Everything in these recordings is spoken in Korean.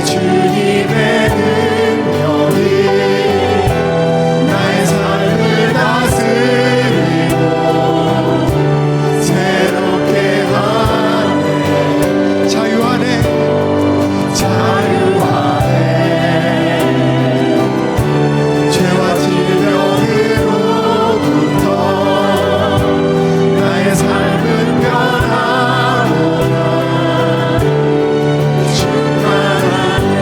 주님의 능력이 나의 삶을 다스리고 새롭게 하네. 자유하네. 자유하네. 죄와 질병으로부터 나의 삶은 변하노라. 충만하네.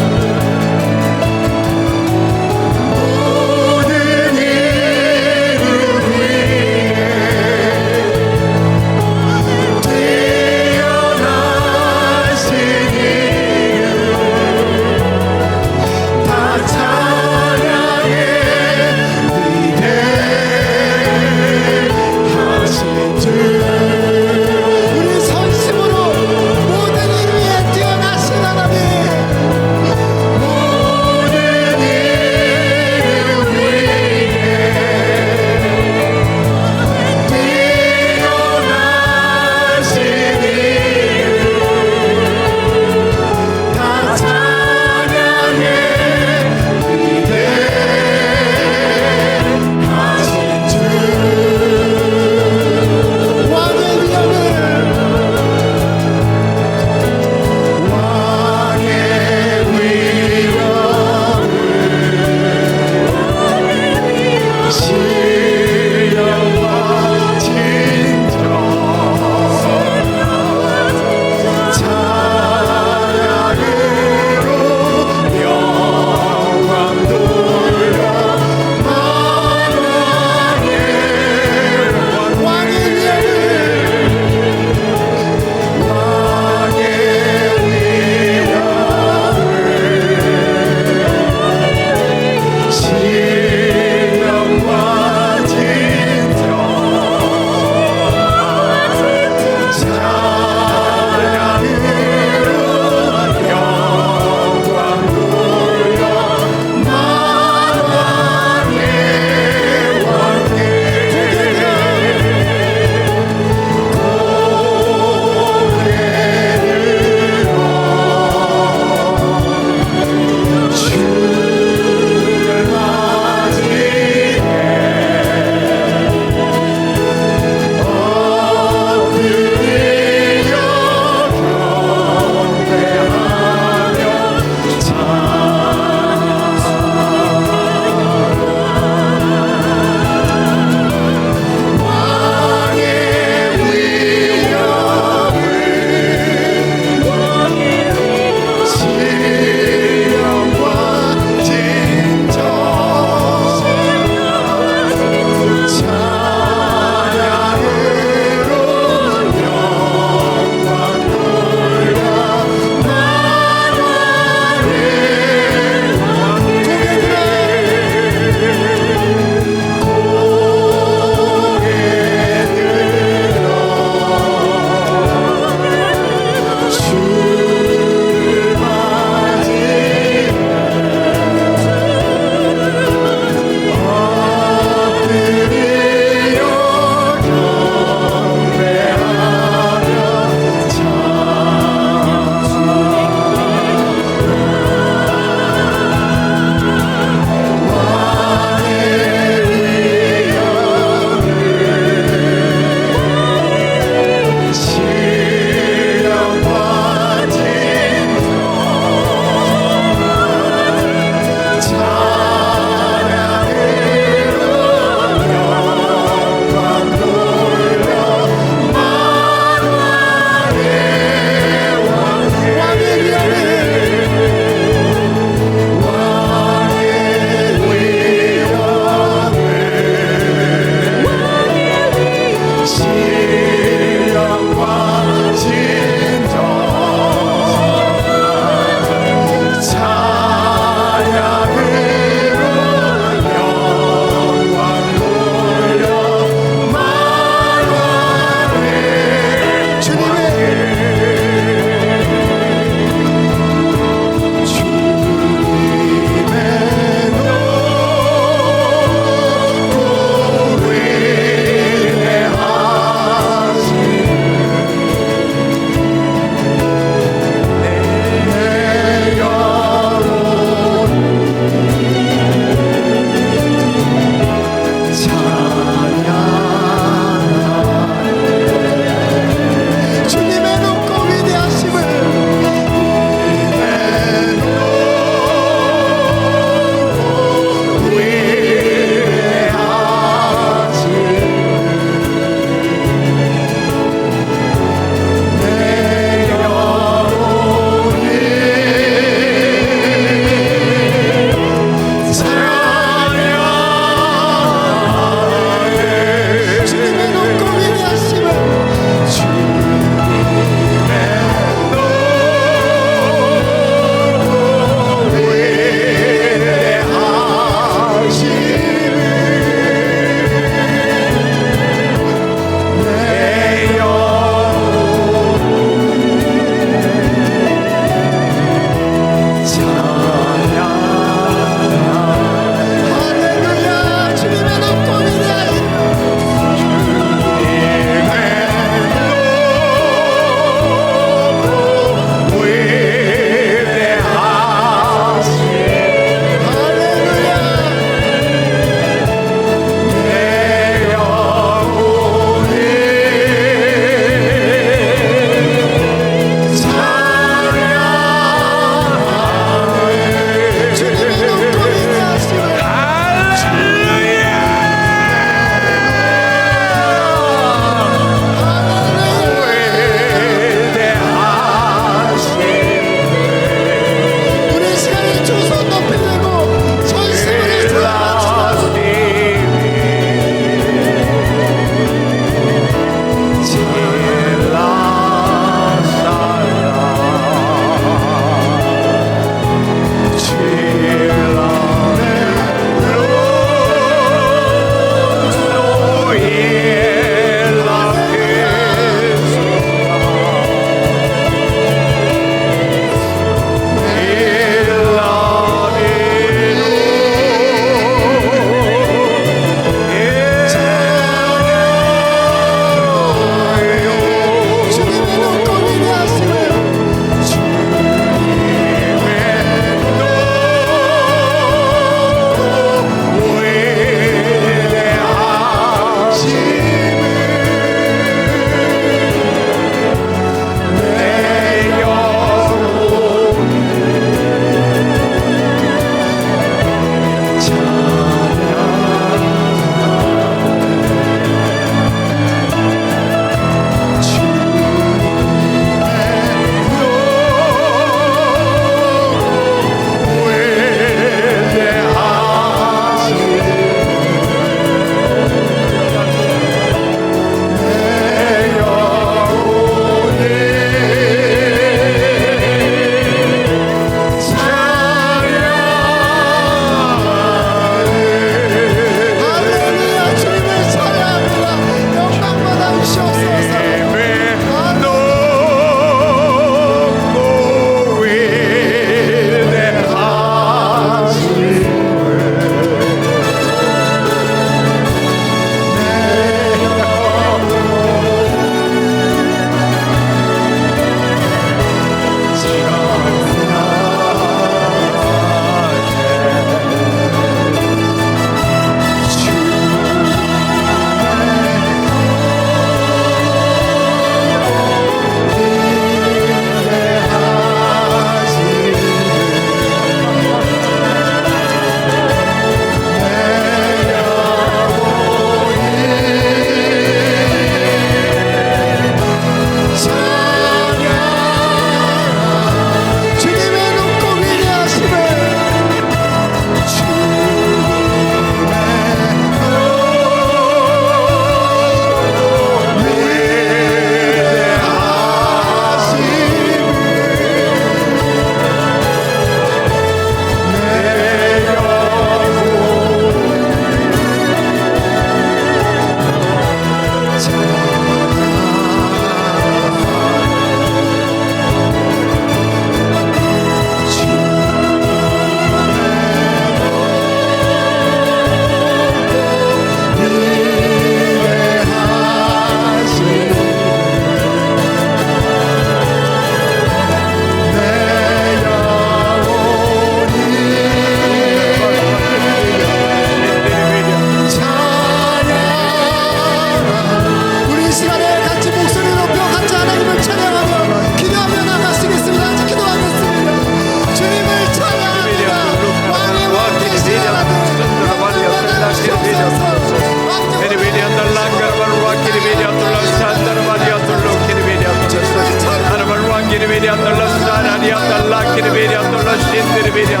키리베리아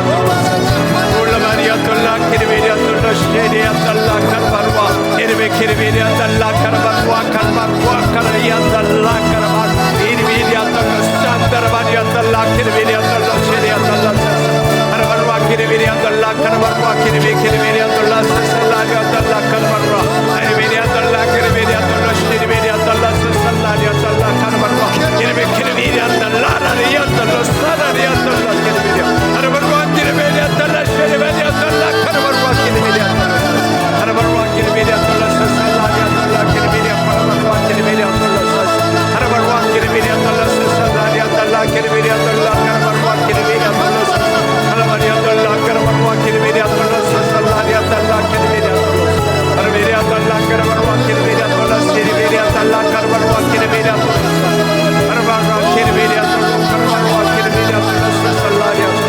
올라마리아 돌라 키리베리아 돌라 시리아 달라 카르바루아 키리베리아 달라 카르바루아 카르바루아 카르이아 달라 카르바 키리베리아 달라 산다르바리아 달라 키리베리아 달라 시리아 달라 카르바루아 키리베리아 달라 카르바루아 키리베리아 달라 살라리아 달라 카르바루아 키리베리아 달라 키리베리아 달라 시리베리아 달라 살라리아 달라 카르바루아 키리베리아 달라 라리아 달라 사라리아 달라 키리베리아 카르바루아 키리베리아 달라 시리베리아 달라 카르바루아 키리베리아 달라 카르바루아 키리베리아 달라 살라리아 달라 키리베리아 카르바루아 키리베리아 달라 카르바루아 키리베리아 달라 살라리아 달라 키리베리아 달라 카르바루아 키리베리아 달라 카르바리아 달라 카르바루아 키리베리아 달라 살라리아 달라 키리베리아 달라 카르베리아 달라 카르바루아 키리베리아 달라 시리베리아 달라 카르바루아 키리베리아 달라 카르바루아 키리베리아 달라 카르바루아 키리베리아 달라 살라리아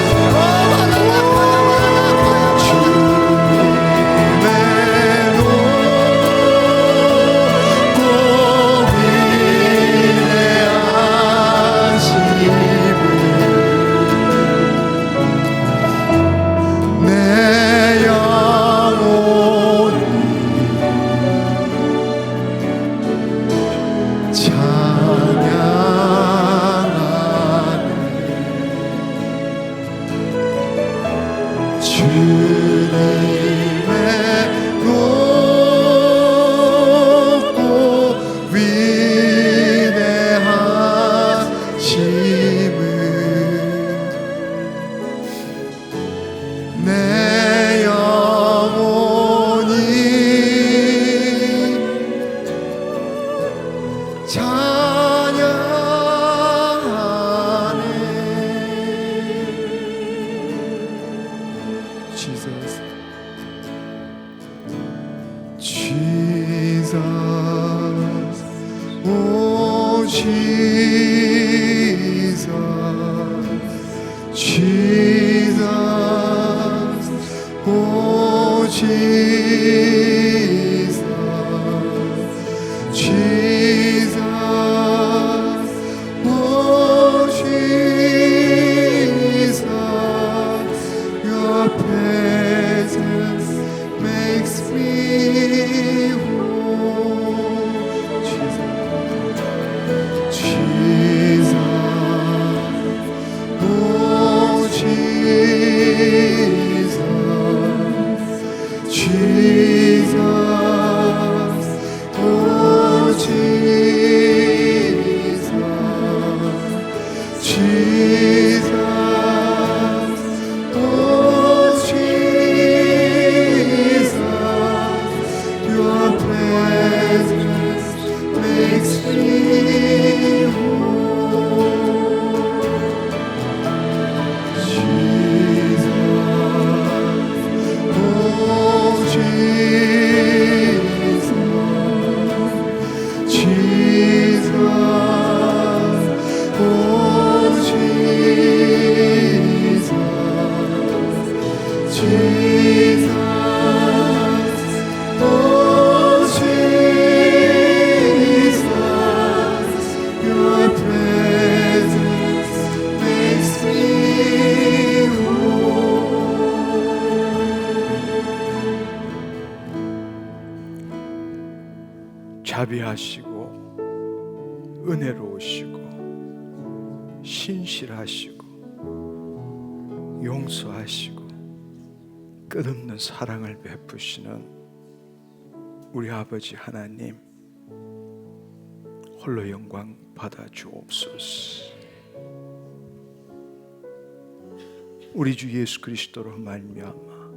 자비하시고 은혜로우시고 신실하시고 용서하시고 끝없는 사랑을 베푸시는 우리 아버지 하나님, 홀로 영광 받아 주옵소서. 우리 주 예수 그리스도로 말미암아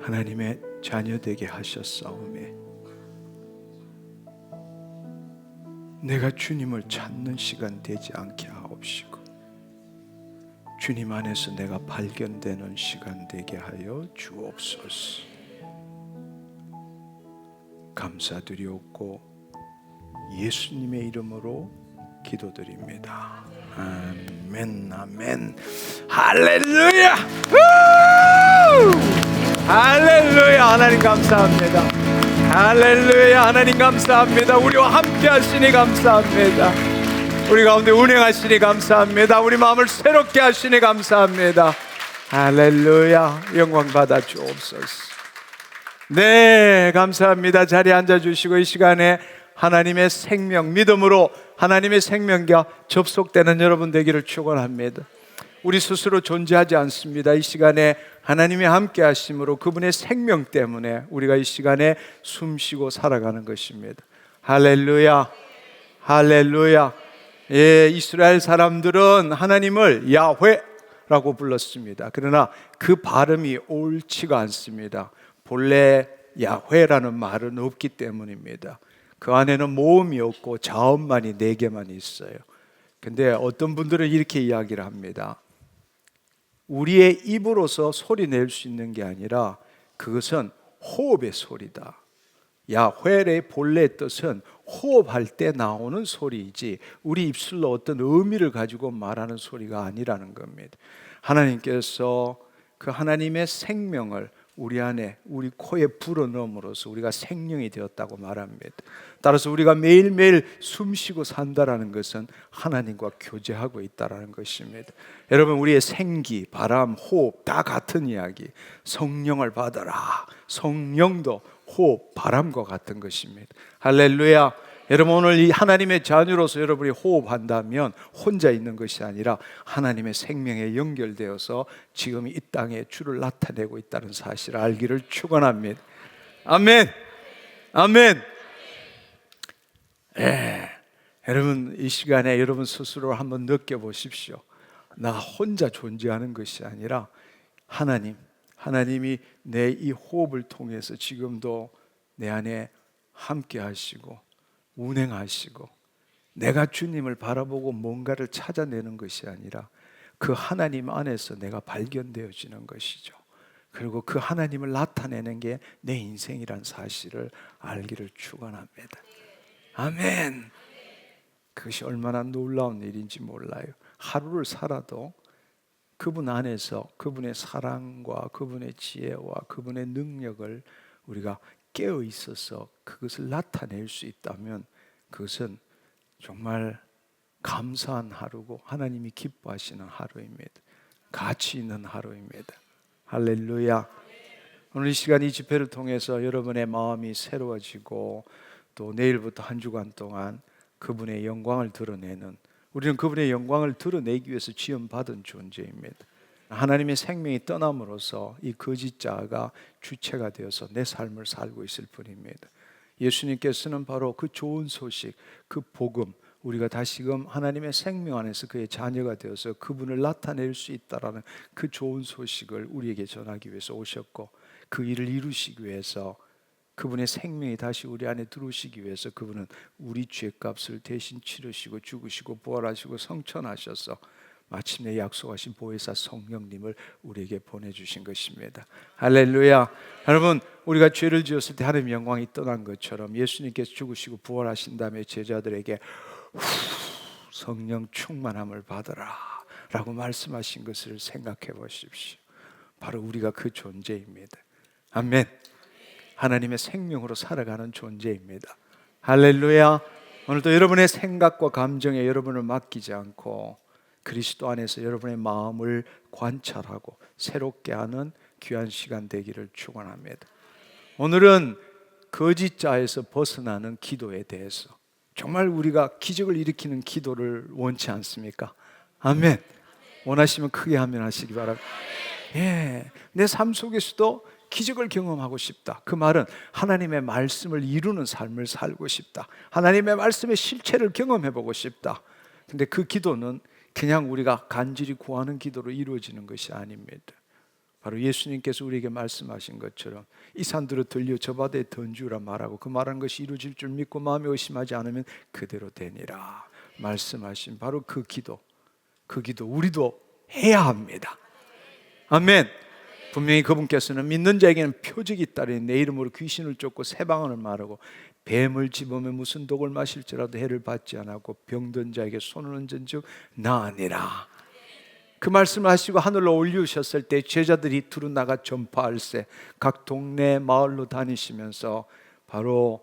하나님의 자녀 되게 하셨사오매 내가 주님을 찾는 시간 되지 않게 하옵시고 주님 안에서 내가 발견되는 시간 되게 하여 주옵소서. 감사드리옵고 예수님의 이름으로 기도드립니다. 아멘, 아멘. 할렐루야! 할렐루야! 하나님 감사합니다. 할렐루야! 하나님 감사합니다. 우리와 함께 하시니 감사합니다. 우리 가운데 운행하시니 감사합니다. 우리 마음을 새롭게 하시니 감사합니다. 할렐루야. 영광 받아 주옵소서. 네, 감사합니다. 자리에 앉아주시고 이 시간에 하나님의 생명, 믿음으로 하나님의 생명과 접속되는 여러분 되기를 축원합니다. 우리 스스로 존재하지 않습니다. 이 시간에 하나님이 함께 하심으로 그분의 생명 때문에 우리가 이 시간에 숨쉬고 살아가는 것입니다. 할렐루야, 할렐루야. 예, 이스라엘 사람들은 하나님을 야훼라고 불렀습니다. 그러나 그 발음이 옳지가 않습니다. 본래 야훼라는 말은 없기 때문입니다. 그 안에는 모음이 없고 자음만이 4개만 있어요. 근데 어떤 분들은 이렇게 이야기를 합니다. 우리의 입으로서 소리 낼 수 있는 게 아니라 그것은 호흡의 소리다. 야훼의 본래 뜻은 호흡할 때 나오는 소리이지 우리 입술로 어떤 의미를 가지고 말하는 소리가 아니라는 겁니다. 하나님께서 그 하나님의 생명을 우리 안에 우리 코에 불어넣음으로써 우리가 생명이 되었다고 말합니다. 따라서 우리가 매일매일 숨쉬고 산다라는 것은 하나님과 교제하고 있다라는 것입니다. 여러분, 우리의 생기, 바람, 호흡 다 같은 이야기. 성령을 받아라. 성령도 호흡, 바람과 같은 것입니다. 할렐루야. 여러분, 오늘 이 하나님의 자녀로서 여러분이 호흡한다면 혼자 있는 것이 아니라 하나님의 생명에 연결되어서 지금 이 땅에 주를 나타내고 있다는 사실을 알기를 축원합니다. 아멘, 아멘. 여러분, 이 시간에 여러분 스스로 한번 느껴보십시오. 나 혼자 존재하는 것이 아니라 하나님이 내 이 호흡을 통해서 지금도 내 안에 함께 하시고 운행하시고, 내가 주님을 바라보고 뭔가를 찾아내는 것이 아니라 그 하나님 안에서 내가 발견되어지는 것이죠. 그리고 그 하나님을 나타내는 게 내 인생이란 사실을 알기를 축원합니다. 아멘. 그것이 얼마나 놀라운 일인지 몰라요. 하루를 살아도 그분 안에서 그분의 사랑과 그분의 지혜와 그분의 능력을 우리가 깨어 있어서 그것을 나타낼 수 있다면 그것은 정말 감사한 하루고 하나님이 기뻐하시는 하루입니다. 가치 있는 하루입니다. 할렐루야. 오늘 이 시간 이 집회를 통해서 여러분의 마음이 새로워지고 또 내일부터 한 주간 동안 그분의 영광을 드러내는, 우리는 그분의 영광을 드러내기 위해서 지음받은 존재입니다. 하나님의 생명이 떠남으로써 이 거짓자가 주체가 되어서 내 삶을 살고 있을 뿐입니다. 예수님께서는 바로 그 좋은 소식, 그 복음, 우리가 다시금 하나님의 생명 안에서 그의 자녀가 되어서 그분을 나타낼 수 있다라는 그 좋은 소식을 우리에게 전하기 위해서 오셨고, 그 일을 이루시기 위해서 그분의 생명이 다시 우리 안에 들어오시기 위해서 그분은 우리 죄값을 대신 치르시고 죽으시고 부활하시고 성천하셔서 마침내 약속하신 보혜사 성령님을 우리에게 보내주신 것입니다. 할렐루야. 여러분, 우리가 죄를 지었을 때 하나님의 영광이 떠난 것처럼 예수님께서 죽으시고 부활하신 다음에 제자들에게 성령 충만함을 받으라 라고 말씀하신 것을 생각해 보십시오. 바로 우리가 그 존재입니다. 아멘. 하나님의 생명으로 살아가는 존재입니다. 할렐루야. 오늘도 여러분의 생각과 감정에 여러분을 맡기지 않고 그리스도 안에서 여러분의 마음을 관찰하고 새롭게 하는 귀한 시간 되기를 축원합니다. 오늘은 거짓자에서 벗어나는 기도에 대해서, 정말 우리가 기적을 일으키는 기도를 원치 않습니까? 아멘. 원하시면 크게 아멘 하시기 바랍니다. 예, 내 삶 속에서도 기적을 경험하고 싶다. 그 말은 하나님의 말씀을 이루는 삶을 살고 싶다. 하나님의 말씀의 실체를 경험해보고 싶다. 근데 그 기도는 그냥 우리가 간절히 구하는 기도로 이루어지는 것이 아닙니다. 바로 예수님께서 우리에게 말씀하신 것처럼 이 산들을 들려 저 바다에 던지라 말하고 그 말한 것이 이루어질 줄 믿고 마음에 의심하지 않으면 그대로 되니라 말씀하신 바로 그 기도 우리도 해야 합니다. 아멘. 분명히 그분께서는 믿는 자에게는 표적이 있다니 내 이름으로 귀신을 쫓고 새 방언을 말하고 뱀을 집으면 무슨 독을 마실지라도 해를 받지 않았고 병든 자에게 손을 얹은즉 나으니라. 그 말씀을 하시고 하늘로 올리우셨을 때 제자들이 두루 나가 전파할세 각 동네 마을로 다니시면서 바로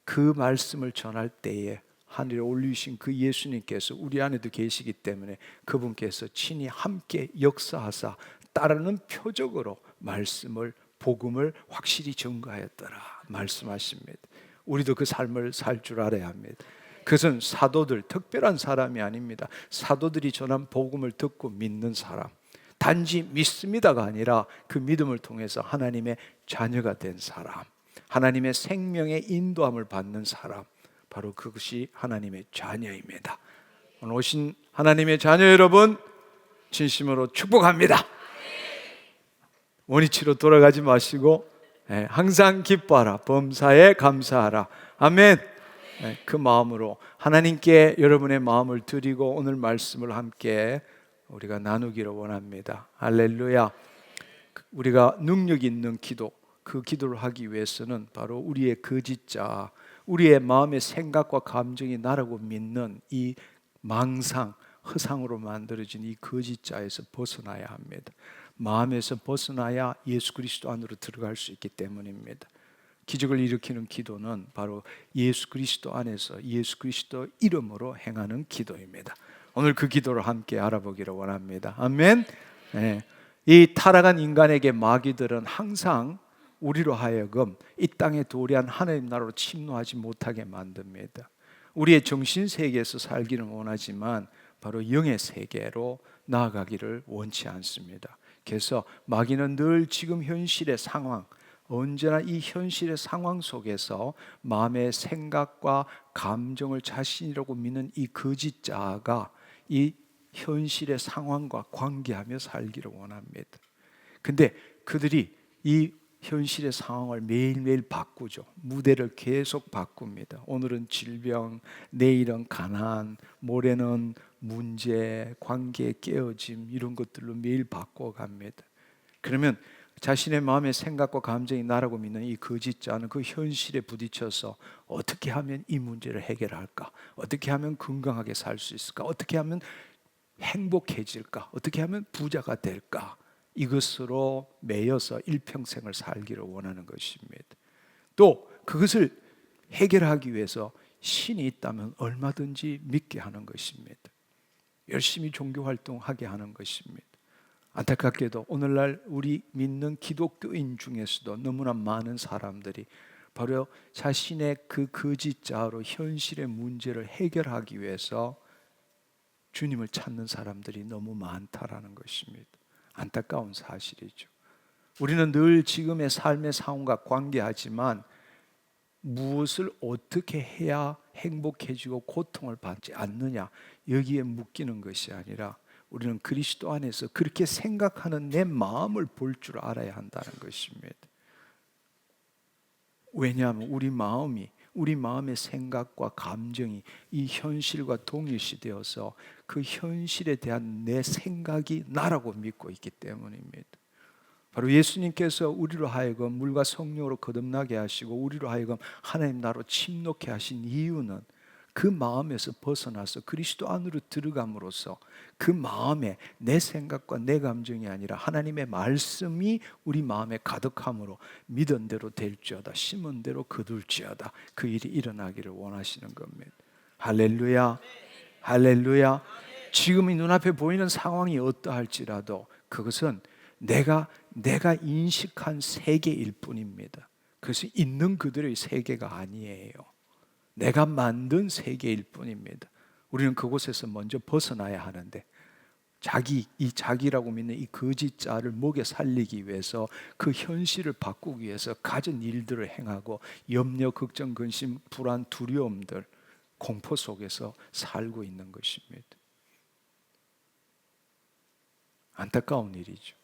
그 말씀을 전할 때에 하늘에 올리신 그 예수님께서 우리 안에도 계시기 때문에 그분께서 친히 함께 역사하사 따르는 표적으로 말씀을, 복음을 확실히 전가하였더라 말씀하십니다. 우리도 그 삶을 살 줄 알아야 합니다. 그것은 사도들, 특별한 사람이 아닙니다. 사도들이 전한 복음을 듣고 믿는 사람, 단지 믿습니다가 아니라 그 믿음을 통해서 하나님의 자녀가 된 사람, 하나님의 생명의 인도함을 받는 사람, 바로 그것이 하나님의 자녀입니다. 오늘 오신 하나님의 자녀 여러분, 진심으로 축복합니다. 원위치로 돌아가지 마시고 항상 기뻐하라, 범사에 감사하라. 아멘. 그 마음으로 하나님께 여러분의 마음을 드리고 오늘 말씀을 함께 우리가 나누기를 원합니다. 할렐루야. 우리가 능력 있는 기도, 그 기도를 하기 위해서는 바로 우리의 거짓자, 우리의 마음의 생각과 감정이 나라고 믿는 이 망상, 허상으로 만들어진 이 거짓자에서 벗어나야 합니다. 마음에서 벗어나야 예수 그리스도 안으로 들어갈 수 있기 때문입니다. 기적을 일으키는 기도는 바로 예수 그리스도 안에서 예수 그리스도 이름으로 행하는 기도입니다. 오늘 그 기도를 함께 알아보기를 원합니다. 아멘. 이 타락한 인간에게 마귀들은 항상 우리로 하여금 이 땅에 도래한 하나님 나라로 침노하지 못하게 만듭니다. 우리의 정신 세계에서 살기는 원하지만 바로 영의 세계로 나아가기를 원치 않습니다. 그래서 마귀는 늘 지금 현실의 상황, 언제나 이 현실의 상황 속에서 마음의 생각과 감정을 자신이라고 믿는 이 거짓자가 이 현실의 상황과 관계하며 살기를 원합니다. 근데 그들이 이 현실의 상황을 매일매일 바꾸죠. 무대를 계속 바꿉니다. 오늘은 질병, 내일은 가난, 모레는 문제, 관계의 깨어짐, 이런 것들로 매일 바꿔갑니다. 그러면 자신의 마음의 생각과 감정이 나라고 믿는 이 거짓자는 그 현실에 부딪혀서 어떻게 하면 이 문제를 해결할까? 어떻게 하면 건강하게 살 수 있을까? 어떻게 하면 행복해질까? 어떻게 하면 부자가 될까? 이것으로 매여서 일평생을 살기를 원하는 것입니다. 또 그것을 해결하기 위해서 신이 있다면 얼마든지 믿게 하는 것입니다. 열심히 종교활동하게 하는 것입니다. 안타깝게도 오늘날 우리 믿는 기독교인 중에서도 너무나 많은 사람들이 바로 자신의 그 거짓자로 현실의 문제를 해결하기 위해서 주님을 찾는 사람들이 너무 많다라는 것입니다. 안타까운 사실이죠. 우리는 늘 지금의 삶의 상황과 관계하지만 무엇을 어떻게 해야 행복해지고 고통을 받지 않느냐, 여기에 묶이는 것이 아니라 우리는 그리스도 안에서 그렇게 생각하는 내 마음을 볼 줄 알아야 한다는 것입니다. 왜냐하면 우리 마음의 생각과 감정이 이 현실과 동일시되어서 그 현실에 대한 내 생각이 나라고 믿고 있기 때문입니다. 바로 예수님께서 우리로 하여금 물과 성령으로 거듭나게 하시고 우리로 하여금 하나님 나라로 침노케 하신 이유는 그 마음에서 벗어나서 그리스도 안으로 들어감으로써 그 마음에 내 생각과 내 감정이 아니라 하나님의 말씀이 우리 마음에 가득함으로 믿은 대로 될지어다, 심은 대로 거둘지어다, 그 일이 일어나기를 원하시는 겁니다. 할렐루야, 할렐루야. 지금 이 눈앞에 보이는 상황이 어떠할지라도 그것은 내가 인식한 세계일 뿐입니다. 그것이 있는 그들의 세계가 아니에요. 내가 만든 세계일 뿐입니다. 우리는 그곳에서 먼저 벗어나야 하는데 이 자기라고 믿는 이 거짓자를 목에 살리기 위해서 그 현실을 바꾸기 위해서 가진 일들을 행하고 염려, 걱정, 근심, 불안, 두려움들, 공포 속에서 살고 있는 것입니다. 안타까운 일이죠.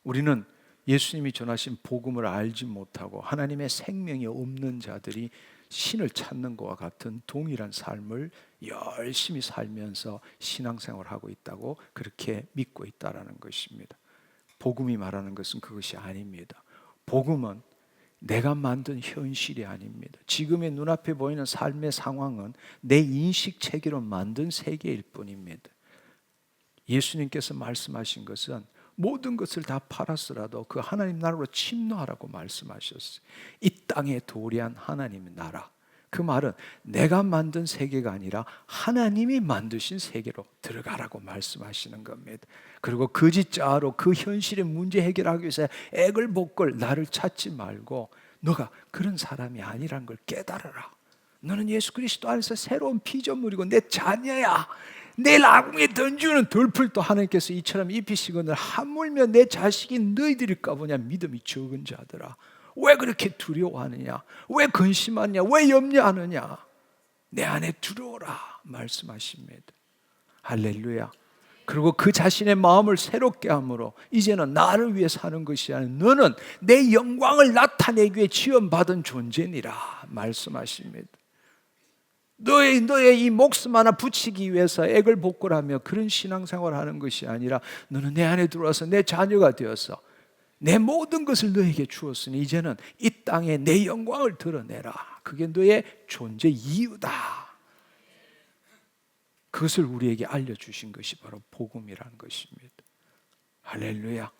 우리는 예수님이 전하신 복음을 알지 못하고 하나님의 생명이 없는 자들이 신을 찾는 것과 같은 동일한 삶을 열심히 살면서 신앙생활을 하고 있다고 그렇게 믿고 있다는 것입니다. 복음이 말하는 것은 그것이 아닙니다. 복음은 내가 만든 현실이 아닙니다. 지금의 눈앞에 보이는 삶의 상황은 내 인식 체계로 만든 세계일 뿐입니다. 예수님께서 말씀하신 것은 모든 것을 다 팔았으라도 그 하나님 나라로 침노하라고 말씀하셨어요. 이 땅에 도래한 하나님의 나라, 그 말은 내가 만든 세계가 아니라 하나님이 만드신 세계로 들어가라고 말씀하시는 겁니다. 그리고 거짓자로 그 현실의 문제 해결하기 위해서 애걸복걸 나를 찾지 말고 너가 그런 사람이 아니란 걸 깨달아라. 너는 예수 그리스도 안에서 새로운 피조물이고 내 자녀야. 내일 아궁에 던지는 돌풀도 하나님께서 이처럼 입히시거늘 하물며 내 자식이 너희들일까 보냐. 믿음이 적은 자들아, 왜 그렇게 두려워하느냐? 왜 근심하느냐? 왜 염려하느냐? 내 안에 들어오라 말씀하십니다. 할렐루야. 그리고 그 자신의 마음을 새롭게 함으로 이제는 나를 위해 사는 것이 아니라 너는 내 영광을 나타내기 위해 지원받은 존재니라 말씀하십니다. 너의 이 목숨 하나 붙이기 위해서 애걸복걸하며 그런 신앙생활을 하는 것이 아니라 너는 내 안에 들어와서 내 자녀가 되어서 내 모든 것을 너에게 주었으니 이제는 이 땅에 내 영광을 드러내라. 그게 너의 존재 이유다. 그것을 우리에게 알려주신 것이 바로 복음이라는 것입니다. 할렐루야.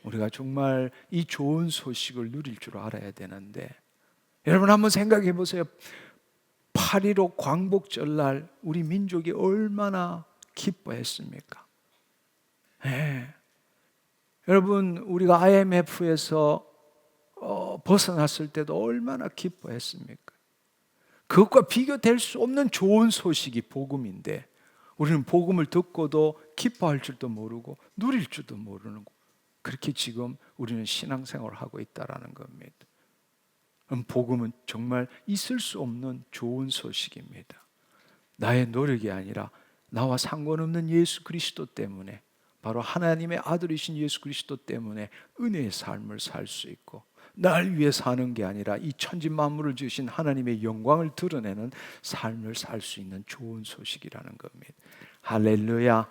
우리가 정말 이 좋은 소식을 누릴 줄 알아야 되는데, 여러분 한번 생각해 보세요. 8.15 광복절날 우리 민족이 얼마나 기뻐했습니까? 네. 여러분 우리가 IMF에서 벗어났을 때도 얼마나 기뻐했습니까? 그것과 비교될 수 없는 좋은 소식이 복음인데 우리는 복음을 듣고도 기뻐할 줄도 모르고 누릴 줄도 모르는 거. 그렇게 지금 우리는 신앙생활을 하고 있다는 겁니다. 복음은 정말 있을 수 없는 좋은 소식입니다. 나의 노력이 아니라 나와 상관없는 예수 그리스도 때문에, 바로 하나님의 아들이신 예수 그리스도 때문에 은혜의 삶을 살 수 있고, 날 위해 사는 게 아니라 이 천지 만물을 지으신 하나님의 영광을 드러내는 삶을 살 수 있는 좋은 소식이라는 겁니다. 할렐루야.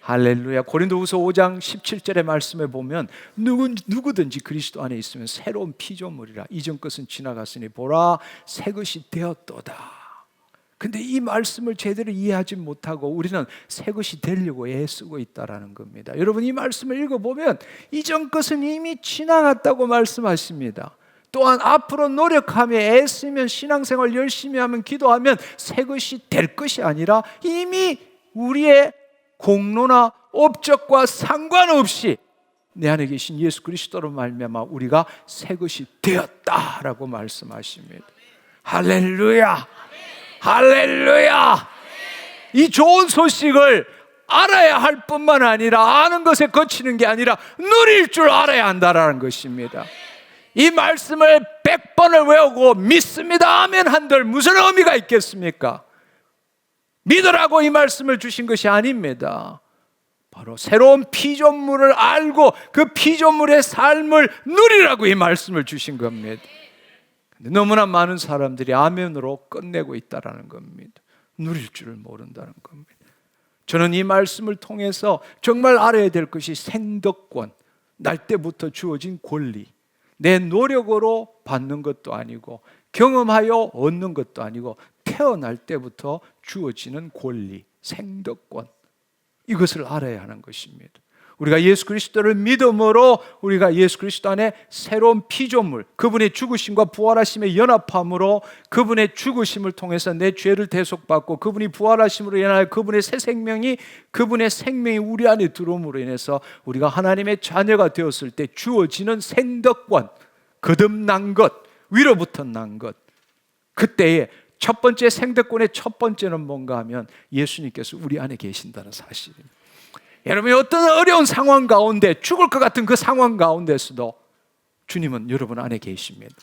할렐루야. 고린도후서 5장 17절의 말씀에 보면 누구든지 그리스도 안에 있으면 새로운 피조물이라. 이전 것은 지나갔으니 보라 새 것이 되었도다. 근데 이 말씀을 제대로 이해하지 못하고 우리는 새 것이 되려고 애쓰고 있다는 겁니다. 여러분 이 말씀을 읽어보면 이전 것은 이미 지나갔다고 말씀하십니다. 또한 앞으로 노력하며 애쓰면 신앙생활 열심히 하면 기도하면 새 것이 될 것이 아니라 이미 우리의 공로나 업적과 상관없이 내 안에 계신 예수 그리스도로 말미암아 우리가 새 것이 되었다라고 말씀하십니다. 할렐루야. 할렐루야. 이 좋은 소식을 알아야 할 뿐만 아니라 아는 것에 그치는 게 아니라 누릴 줄 알아야 한다는 것입니다. 이 말씀을 100번을 외우고 믿습니다 아멘 한들 무슨 의미가 있겠습니까? 믿으라고 이 말씀을 주신 것이 아닙니다. 바로 새로운 피조물을 알고 그 피조물의 삶을 누리라고 이 말씀을 주신 겁니다. 너무나 많은 사람들이 아멘으로 끝내고 있다는 겁니다. 누릴 줄을 모른다는 겁니다. 저는 이 말씀을 통해서 정말 알아야 될 것이 생덕권, 날 때부터 주어진 권리, 내 노력으로 받는 것도 아니고 경험하여 얻는 것도 아니고 태어날 때부터 주어지는 권리, 생덕권, 이것을 알아야 하는 것입니다. 우리가 예수 그리스도를 믿음으로 우리가 예수 그리스도 안에 새로운 피조물, 그분의 죽으심과 부활하심의 연합함으로 그분의 죽으심을 통해서 내 죄를 대속받고 그분이 부활하심으로 인하여 그분의 새 생명이, 그분의 생명이 우리 안에 들어옴으로 인해서 우리가 하나님의 자녀가 되었을 때 주어지는 생덕권, 거듭난 것, 위로부터 난 것. 그때에 첫 번째 생덕권의 첫 번째는 뭔가 하면 예수님께서 우리 안에 계신다는 사실입니다. 여러분이 어떤 어려운 상황 가운데 죽을 것 같은 그 상황 가운데서도 주님은 여러분 안에 계십니다.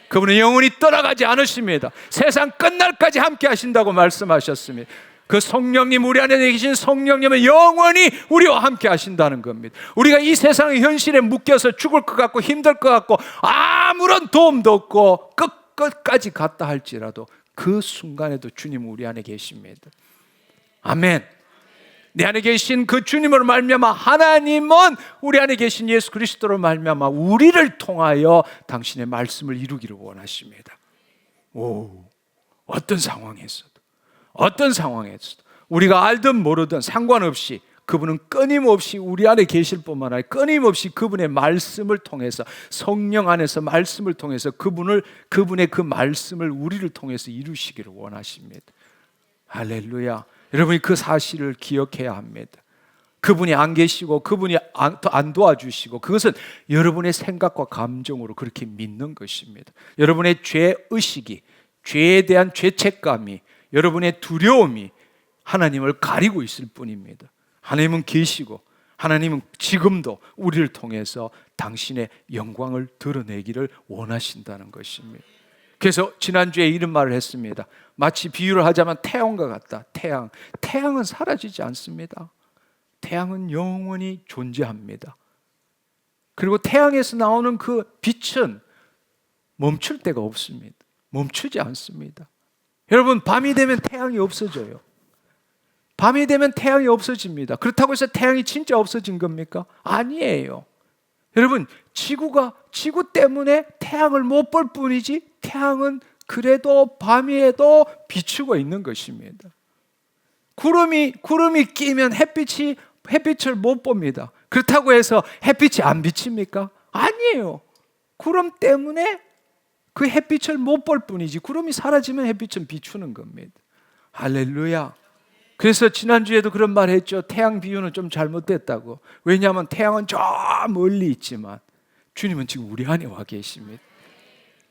그분은 영원히 떠나가지 않으십니다. 세상 끝날까지 함께 하신다고 말씀하셨습니다. 그 성령님, 우리 안에 계신 성령님은 영원히 우리와 함께 하신다는 겁니다. 우리가 이 세상의 현실에 묶여서 죽을 것 같고 힘들 것 같고 아무런 도움도 없고 끝까지 갔다 할지라도 그 순간에도 주님은 우리 안에 계십니다. 아멘. 내 안에 계신 그 주님으로 말미암아 하나님은 우리 안에 계신 예수 그리스도로 말미암아 우리를 통하여 당신의 말씀을 이루기를 원하십니다. 어떤 상황에서도 우리가 알든 모르든 상관없이 그분은 끊임없이 우리 안에 계실 뿐만 아니라 끊임없이 그분의 말씀을 통해서, 성령 안에서 말씀을 통해서 그분의 그 말씀을 우리를 통해서 이루시기를 원하십니다. 할렐루야. 여러분이 그 사실을 기억해야 합니다. 그분이 안 계시고 그분이 안 도와주시고, 그것은 여러분의 생각과 감정으로 그렇게 믿는 것입니다. 여러분의 죄의식이, 죄에 대한 죄책감이, 여러분의 두려움이 하나님을 가리고 있을 뿐입니다. 하나님은 계시고 하나님은 지금도 우리를 통해서 당신의 영광을 드러내기를 원하신다는 것입니다. 그래서 지난주에 이런 말을 했습니다. 마치 비유를 하자면 태양과 같다. 태양은 사라지지 않습니다. 태양은 영원히 존재합니다. 그리고 태양에서 나오는 그 빛은 멈출 데가 없습니다. 멈추지 않습니다. 여러분, 밤이 되면 태양이 없어져요. 밤이 되면 태양이 없어집니다. 그렇다고 해서 태양이 진짜 없어진 겁니까? 아니에요. 여러분, 지구 때문에 태양을 못 볼 뿐이지 태양은 그래도 밤에도 비추고 있는 것입니다. 구름이 끼면 햇빛을 못 봅니다. 그렇다고 해서 햇빛이 안 비칩니까? 아니에요. 구름 때문에 그 햇빛을 못 볼 뿐이지 구름이 사라지면 햇빛은 비추는 겁니다. 할렐루야. 그래서 지난주에도 그런 말 했죠. 태양 비유는 좀 잘못됐다고. 왜냐하면 태양은 저 멀리 있지만 주님은 지금 우리 안에 와 계십니다.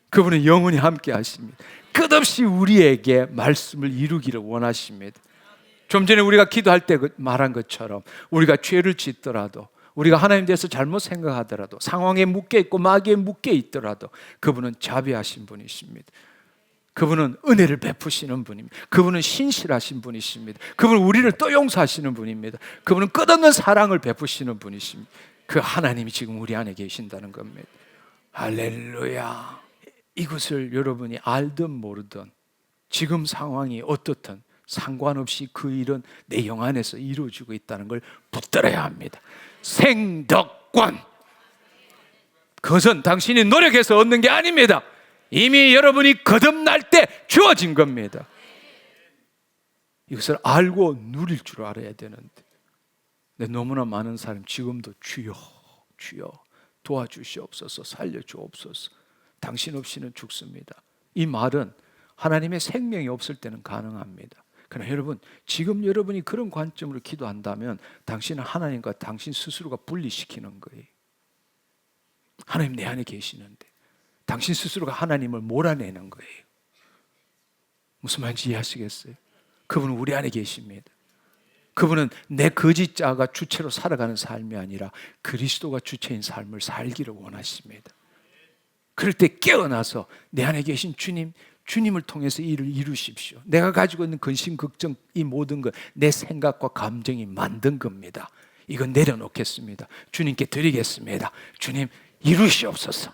그분은 영원히 함께 하십니다. 끝없이 우리에게 말씀을 이루기를 원하십니다. 좀 전에 우리가 기도할 때 말한 것처럼 우리가 죄를 짓더라도, 우리가 하나님 대해서 잘못 생각하더라도, 상황에 묶여 있고 마귀에 묶여 있더라도 그분은 자비하신 분이십니다. 그분은 은혜를 베푸시는 분입니다. 그분은 신실하신 분이십니다. 그분은 우리를 또 용서하시는 분입니다. 그분은 끝없는 사랑을 베푸시는 분이십니다. 그 하나님이 지금 우리 안에 계신다는 겁니다. 할렐루야. 이것을 여러분이 알든 모르든 지금 상황이 어떻든 상관없이 그 일은 내 영 안에서 이루어지고 있다는 걸 붙들어야 합니다. 생덕권, 그것은 당신이 노력해서 얻는 게 아닙니다. 이미 여러분이 거듭날 때 주어진 겁니다. 이것을 알고 누릴 줄 알아야 되는데, 너무나 많은 사람 지금도 주여 도와주시옵소서, 살려주옵소서, 당신 없이는 죽습니다. 이 말은 하나님의 생명이 없을 때는 가능합니다. 그러나 여러분, 지금 여러분이 그런 관점으로 기도한다면 당신은 하나님과 당신 스스로가 분리시키는 거예요. 하나님 내 안에 계시는데 당신 스스로가 하나님을 몰아내는 거예요. 무슨 말인지 이해하시겠어요? 그분은 우리 안에 계십니다. 그분은 내 거짓자가 주체로 살아가는 삶이 아니라 그리스도가 주체인 삶을 살기를 원하십니다. 그럴 때 깨어나서 내 안에 계신 주님을 통해서 이 일을 이루십시오. 내가 가지고 있는 근심, 걱정, 이 모든 것 내 생각과 감정이 만든 겁니다. 이건 내려놓겠습니다. 주님께 드리겠습니다. 주님 이루시옵소서.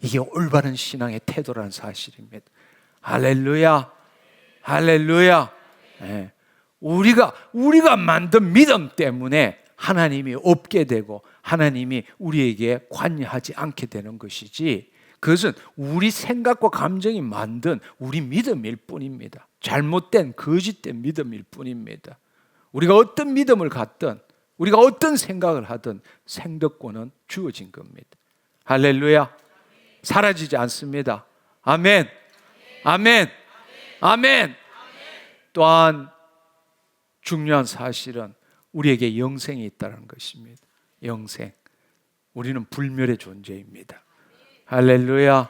이게 올바른 신앙의 태도라는 사실입니다. 할렐루야, 할렐루야. 네. 우리가 만든 믿음 때문에 하나님이 없게 되고 하나님이 우리에게 관여하지 않게 되는 것이지, 그것은 우리 생각과 감정이 만든 우리 믿음일 뿐입니다. 잘못된 거짓된 믿음일 뿐입니다. 우리가 어떤 믿음을 갖든 우리가 어떤 생각을 하든 생덕권은 주어진 겁니다. 할렐루야. 사라지지 않습니다. 아멘. 아멘. 아멘. 또한 중요한 사실은 우리에게 영생이 있다는 것입니다. 영생. 우리는 불멸의 존재입니다. 할렐루야.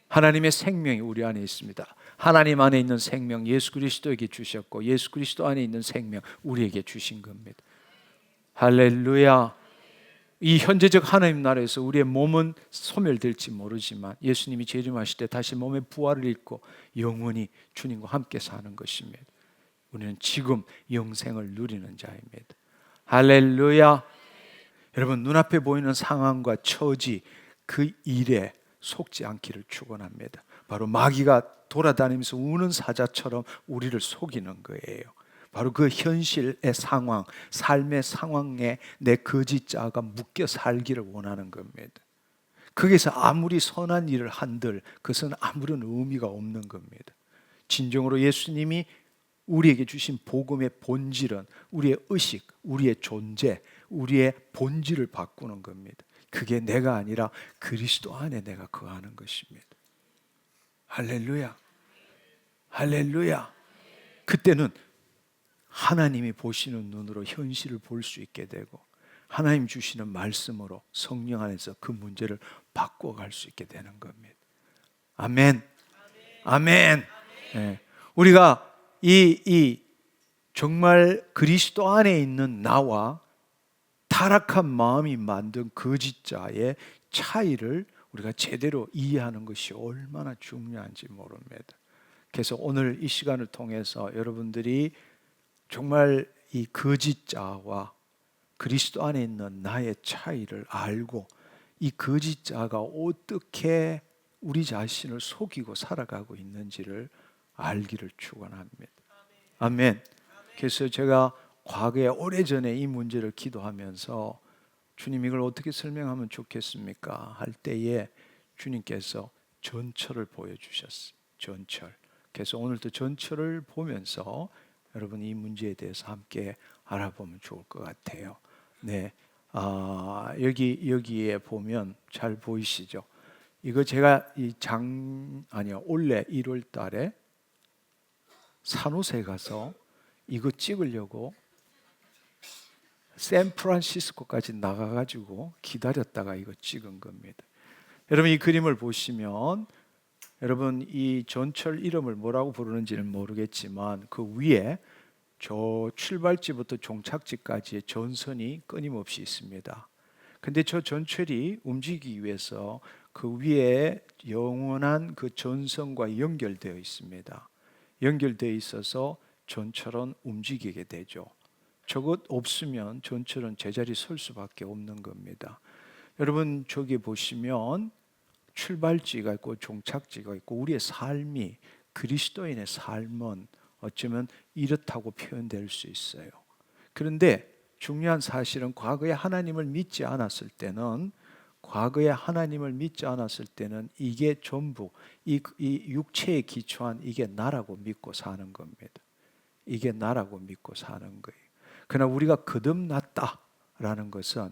하나님의 생명이 우리 안에 있습니다. 하나님 안에 있는 생명 예수 그리스도에게 주셨고 예수 그리스도 안에 있는 생명 우리에게 주신 겁니다. 할렐루야. 이 현재적 하나님 나라에서 우리의 몸은 소멸될지 모르지만 예수님이 재림하실 때 다시 몸의 부활을 입고 영원히 주님과 함께 사는 것입니다. 우리는 지금 영생을 누리는 자입니다. 할렐루야. 여러분, 눈앞에 보이는 상황과 처지, 그 일에 속지 않기를 축원합니다. 바로 마귀가 돌아다니면서 우는 사자처럼 우리를 속이는 거예요. 바로 그 현실의 상황, 삶의 상황에 내 거짓자가 묶여 살기를 원하는 겁니다. 거기서 아무리 선한 일을 한들 그것은 아무런 의미가 없는 겁니다. 진정으로 예수님이 우리에게 주신 복음의 본질은 우리의 의식, 우리의 존재, 우리의 본질을 바꾸는 겁니다. 그게 내가 아니라 그리스도 안에 내가 거하는 것입니다. 할렐루야. 할렐루야. 그때는 하나님이 보시는 눈으로 현실을 볼 수 있게 되고 하나님 주시는 말씀으로 성령 안에서 그 문제를 바꿔갈 수 있게 되는 겁니다. 아멘. 아멘. 네. 우리가 이 정말 그리스도 안에 있는 나와 타락한 마음이 만든 거짓자의 차이를 우리가 제대로 이해하는 것이 얼마나 중요한지 모릅니다. 그래서 오늘 이 시간을 통해서 여러분들이 정말 이 거짓자와 그리스도 안에 있는 나의 차이를 알고 이 거짓자가 어떻게 우리 자신을 속이고 살아가고 있는지를 알기를 축원합니다. 아멘. 그래서 제가 과거에 오래전에 이 문제를 기도하면서 주님 이걸 어떻게 설명하면 좋겠습니까? 할 때에 주님께서 전철을 보여주셨어요. 전철. 그래서 오늘도 전철을 보면서 여러분 이 문제에 대해서 함께 알아보면 좋을 것 같아요. 네, 여기에 보면 잘 보이시죠? 이거 제가 올해 1월 달에 산호세 가서 이거 찍으려고 샌프란시스코까지 나가가지고 기다렸다가 이거 찍은 겁니다. 여러분 이 그림을 보시면 여러분 이 전철 이름을 뭐라고 부르는지는 모르겠지만 그 위에 저 출발지부터 종착지까지의 전선이 끊임없이 있습니다. 근데 저 전철이 움직이기 위해서 그 위에 영원한 그 전선과 연결되어 있습니다. 연결되어 있어서 전철은 움직이게 되죠. 저것 없으면 전철은 제자리 설 수밖에 없는 겁니다. 여러분 저기 보시면 출발지가 있고 종착지가 있고 우리의 삶이 그리스도인의 삶은 어쩌면 이렇다고 표현될 수 있어요. 그런데 중요한 사실은 과거에 하나님을 믿지 않았을 때는 이게 전부 이 육체에 기초한 이게 나라고 믿고 사는 겁니다. 이게 나라고 믿고 사는 거예요. 그러나 우리가 거듭났다라는 것은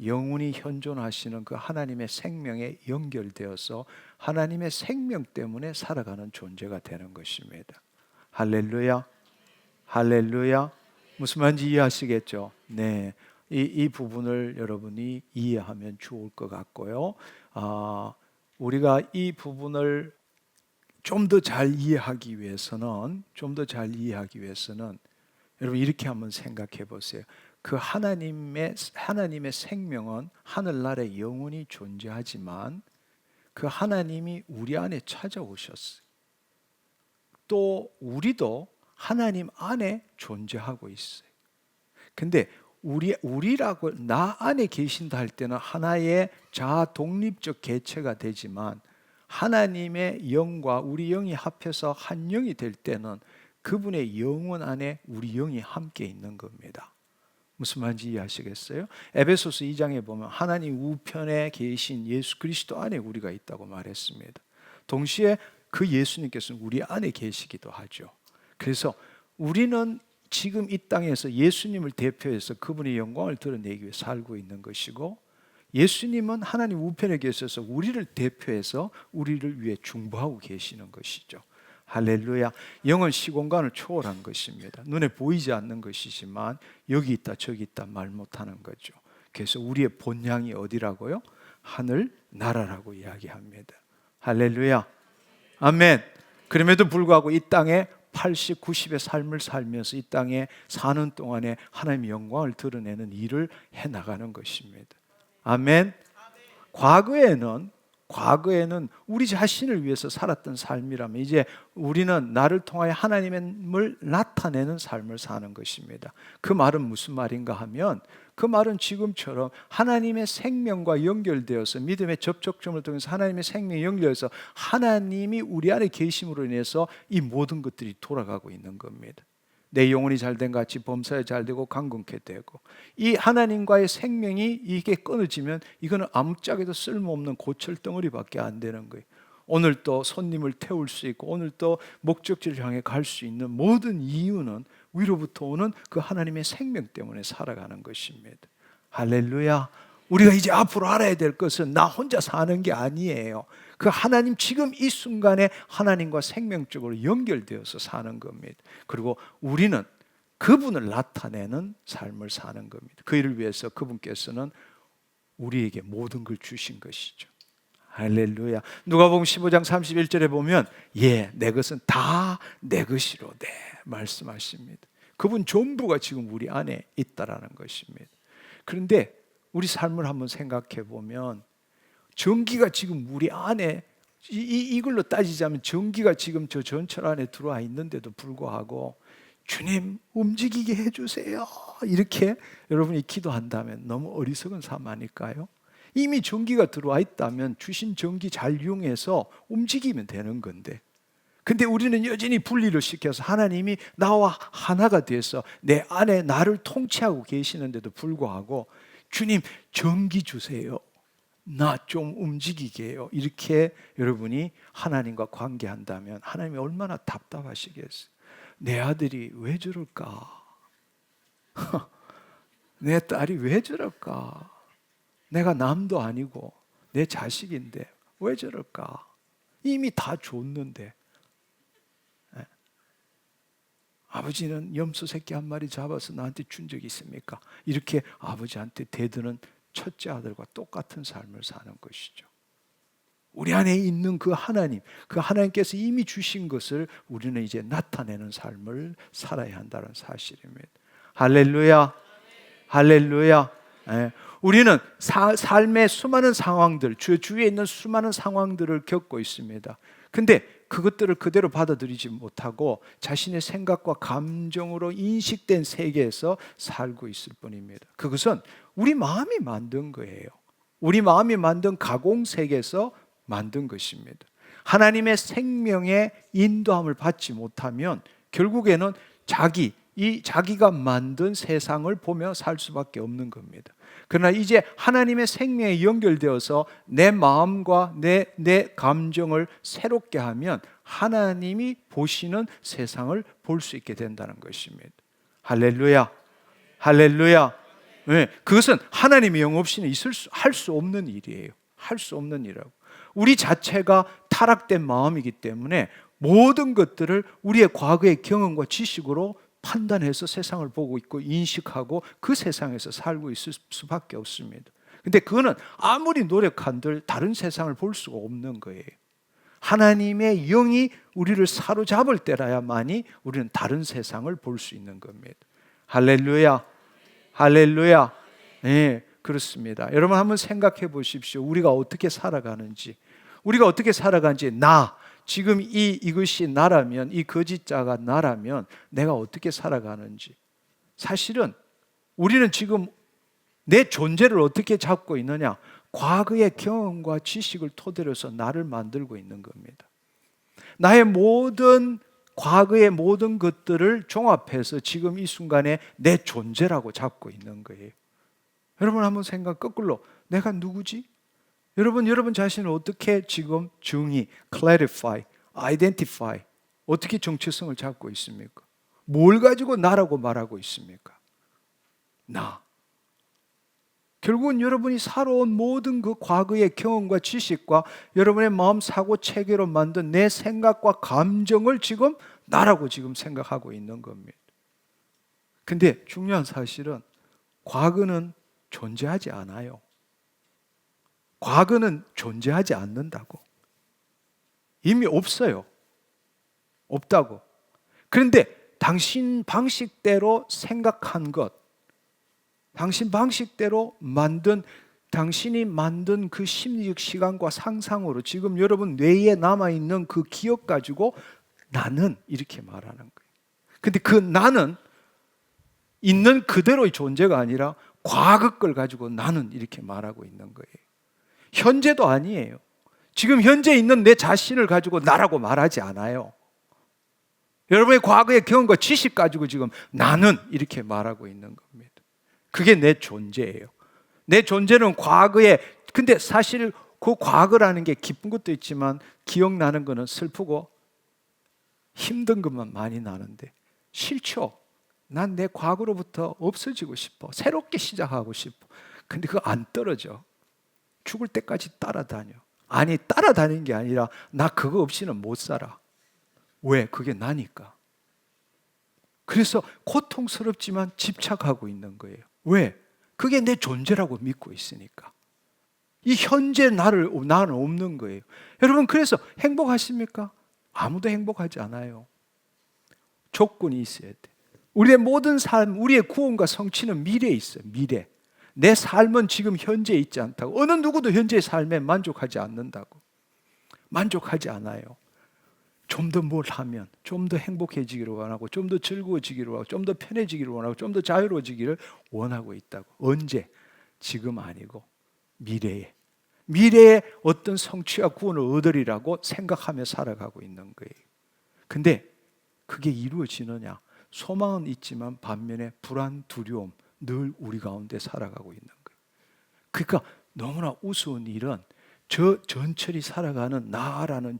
영원히 현존하시는 그 하나님의 생명에 연결되어서 하나님의 생명 때문에 살아가는 존재가 되는 것입니다. 할렐루야. 할렐루야. 무슨 말인지 이해하시겠죠? 네, 이 부분을 여러분이 이해하면 좋을 것 같고요. 우리가 이 부분을 좀 더 잘 이해하기 위해서는 여러분 이렇게 한번 생각해 보세요. 그 하나님의 생명은 하늘나라에 영원히 존재하지만 그 하나님이 우리 안에 찾아오셨어요. 또 우리도 하나님 안에 존재하고 있어요. 근데 우리라고 나 안에 계신다 할 때는 하나의 자아 독립적 개체가 되지만 하나님의 영과 우리 영이 합해서 한 영이 될 때는 그분의 영혼 안에 우리 영이 함께 있는 겁니다. 무슨 말인지 이해하시겠어요? 에베소서 2장에 보면 하나님 우편에 계신 예수 그리스도 안에 우리가 있다고 말했습니다. 동시에 그 예수님께서는 우리 안에 계시기도 하죠. 그래서 우리는 지금 이 땅에서 예수님을 대표해서 그분의 영광을 드러내기 위해 살고 있는 것이고 예수님은 하나님 우편에 계셔서 우리를 대표해서 우리를 위해 중보하고 계시는 것이죠. 할렐루야. 영은 시공간을 초월한 것입니다. 눈에 보이지 않는 것이지만 여기 있다 저기 있다 말 못하는 거죠. 그래서 우리의 본향이 어디라고요? 하늘 나라라고 이야기합니다. 할렐루야. 아멘. 그럼에도 불구하고 이 땅에 80, 90의 삶을 살면서 이 땅에 사는 동안에 하나님의 영광을 드러내는 일을 해나가는 것입니다. 아멘. 과거에는 우리 자신을 위해서 살았던 삶이라면 이제 우리는 나를 통하여 하나님을 나타내는 삶을 사는 것입니다. 그 말은 무슨 말인가 하면 그 말은 지금처럼 하나님의 생명과 연결되어서 믿음의 접촉점을 통해서 하나님의 생명이 연결해서 하나님이 우리 안에 계심으로 인해서 이 모든 것들이 돌아가고 있는 겁니다. 내 영혼이 잘된 같이 범사에 잘되고 강건케 되고 이 하나님과의 생명이 이게 끊어지면 이거는 아무짝에도 쓸모없는 고철덩어리밖에 안 되는 거예요. 오늘 또 손님을 태울 수 있고 오늘 또 목적지를 향해 갈 수 있는 모든 이유는 위로부터 오는 그 하나님의 생명 때문에 살아가는 것입니다. 할렐루야. 우리가 이제 앞으로 알아야 될 것은 나 혼자 사는 게 아니에요. 그 하나님, 지금 이 순간에 하나님과 생명적으로 연결되어서 사는 겁니다. 그리고 우리는 그분을 나타내는 삶을 사는 겁니다. 그 일을 위해서 그분께서는 우리에게 모든 걸 주신 것이죠. 할렐루야. 누가복음 15장 31절에 보면 내 것은 다 내 것이로되 말씀하십니다. 그분 전부가 지금 우리 안에 있다라는 것입니다. 그런데 우리 삶을 한번 생각해 보면 전기가 지금 우리 안에 이걸로 따지자면 전기가 지금 저 전철 안에 들어와 있는데도 불구하고 주님 움직이게 해주세요 이렇게 여러분이 기도한다면 너무 어리석은 삶 아닐까요? 이미 전기가 들어와 있다면 주신 전기 잘 이용해서 움직이면 되는 건데, 근데 우리는 여전히 분리를 시켜서 하나님이 나와 하나가 돼서 내 안에 나를 통치하고 계시는데도 불구하고 주님 전기 주세요, 나 좀 움직이게 해요, 이렇게 여러분이 하나님과 관계한다면 하나님이 얼마나 답답하시겠어요. 내 아들이 왜 저럴까? 내 딸이 왜 저럴까? 내가 남도 아니고 내 자식인데 왜 저럴까? 이미 다 줬는데. 아버지는 염소 새끼 한 마리 잡아서 나한테 준 적이 있습니까? 이렇게 아버지한테 대드는 첫째 아들과 똑같은 삶을 사는 것이죠. 우리 안에 있는 그 하나님, 그 하나님께서 이미 주신 것을 우리는 이제 나타내는 삶을 살아야 한다는 사실입니다. 할렐루야, 할렐루야. 우리는 삶의 수많은 상황들, 주위에 있는 수많은 상황들을 겪고 있습니다. 근데 그것들을 그대로 받아들이지 못하고 자신의 생각과 감정으로 인식된 세계에서 살고 있을 뿐입니다. 그것은 우리 마음이 만든 거예요. 우리 마음이 만든 가공 세계에서 만든 것입니다. 하나님의 생명의 인도함을 받지 못하면 결국에는 자기가 만든 세상을 보며 살 수밖에 없는 겁니다. 그러나 이제 하나님의 생명에 연결되어서 내 마음과 내 감정을 새롭게 하면 하나님이 보시는 세상을 볼 수 있게 된다는 것입니다. 할렐루야, 할렐루야. 그것은 하나님의 영 없이는 할 수 없는 일이에요. 할 수 없는 일이라고. 우리 자체가 타락된 마음이기 때문에 모든 것들을 우리의 과거의 경험과 지식으로 판단해서 세상을 보고 있고 인식하고 그 세상에서 살고 있을 수밖에 없습니다. 근데 그거는 아무리 노력한들 다른 세상을 볼 수가 없는 거예요. 하나님의 영이 우리를 사로잡을 때라야만이 우리는 다른 세상을 볼 수 있는 겁니다. 할렐루야, 할렐루야. 네, 그렇습니다. 여러분 한번 생각해 보십시오. 우리가 어떻게 살아가는지, 지금 이것이 나라면, 이 거짓자가 나라면 내가 어떻게 살아가는지. 사실은 우리는 지금 내 존재를 어떻게 잡고 있느냐? 과거의 경험과 지식을 토대로 해서 나를 만들고 있는 겁니다. 나의 과거의 모든 것들을 종합해서 지금 이 순간에 내 존재라고 잡고 있는 거예요. 여러분 한번 거꾸로 내가 누구지? 여러분 자신을 어떻게 지금 정의, clarify, identify, 어떻게 정체성을 잡고 있습니까? 뭘 가지고 나라고 말하고 있습니까? 나. 결국은 여러분이 살아온 모든 그 과거의 경험과 지식과 여러분의 마음, 사고, 체계로 만든 내 생각과 감정을 지금 나라고 지금 생각하고 있는 겁니다. 근데 중요한 사실은 과거는 존재하지 않아요. 과거는 존재하지 않는다고. 이미 없어요. 없다고. 그런데 당신 방식대로 생각한 것, 당신 방식대로 당신이 만든 그 심리적 시간과 상상으로 지금 여러분 뇌에 남아있는 그 기억 가지고 나는 이렇게 말하는 거예요. 근데 그 나는 있는 그대로의 존재가 아니라 과거 걸 가지고 나는 이렇게 말하고 있는 거예요. 현재도 아니에요. 지금 현재 있는 내 자신을 가지고 나라고 말하지 않아요. 여러분의 과거의 경험과 지식 가지고 지금 나는 이렇게 말하고 있는 겁니다. 그게 내 존재예요. 내 존재는 근데 사실 그 과거라는 게 기쁜 것도 있지만 기억나는 거는 슬프고 힘든 것만 많이 나는데, 싫죠. 난 내 과거로부터 없어지고 싶어. 새롭게 시작하고 싶어. 근데 그거 안 떨어져. 죽을 때까지 따라다녀. 아니, 따라다니는 게 아니라 나 그거 없이는 못 살아. 왜? 그게 나니까. 그래서 고통스럽지만 집착하고 있는 거예요. 왜? 그게 내 존재라고 믿고 있으니까. 이 현재 나는 없는 거예요. 여러분, 그래서 행복하십니까? 아무도 행복하지 않아요. 조건이 있어야 돼. 우리의 모든 삶, 우리의 구원과 성취는 미래에 있어요. 미래. 내 삶은 지금 현재에 있지 않다고. 어느 누구도 현재의 삶에 만족하지 않는다고. 만족하지 않아요. 좀 더 뭘 하면 좀 더 행복해지기를 원하고, 좀 더 즐거워지기를 원하고, 좀 더 편해지기를 원하고, 좀 더 자유로워지기를 원하고 있다고. 언제? 지금 아니고 미래에. 미래에 어떤 성취와 구원을 얻으리라고 생각하며 살아가고 있는 거예요. 근데 그게 이루어지느냐? 소망은 있지만 반면에 불안, 두려움 늘 우리 가운데 살아가고 있는 거예요. 그러니까 너무나 우스운 일은 저 전철이 살아가는 나라는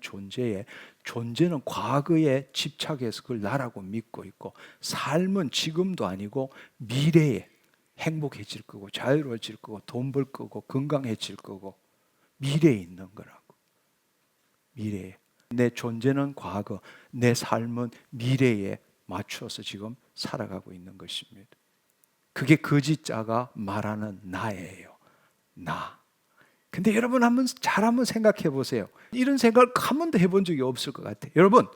존재는 과거에 집착해서 그걸 나라고 믿고 있고, 삶은 지금도 아니고 미래에 행복해질 거고, 자유로워질 거고, 돈 벌 거고, 건강해질 거고, 미래에 있는 거라고. 미래에. 내 존재는 과거, 내 삶은 미래에 맞춰서 지금 살아가고 있는 것입니다. 그게 거짓자가 말하는 나예요. 나. 근데 여러분 한번 생각해 보세요. 이런 생각을 한 번도 해본 적이 없을 것 같아요. 여러분,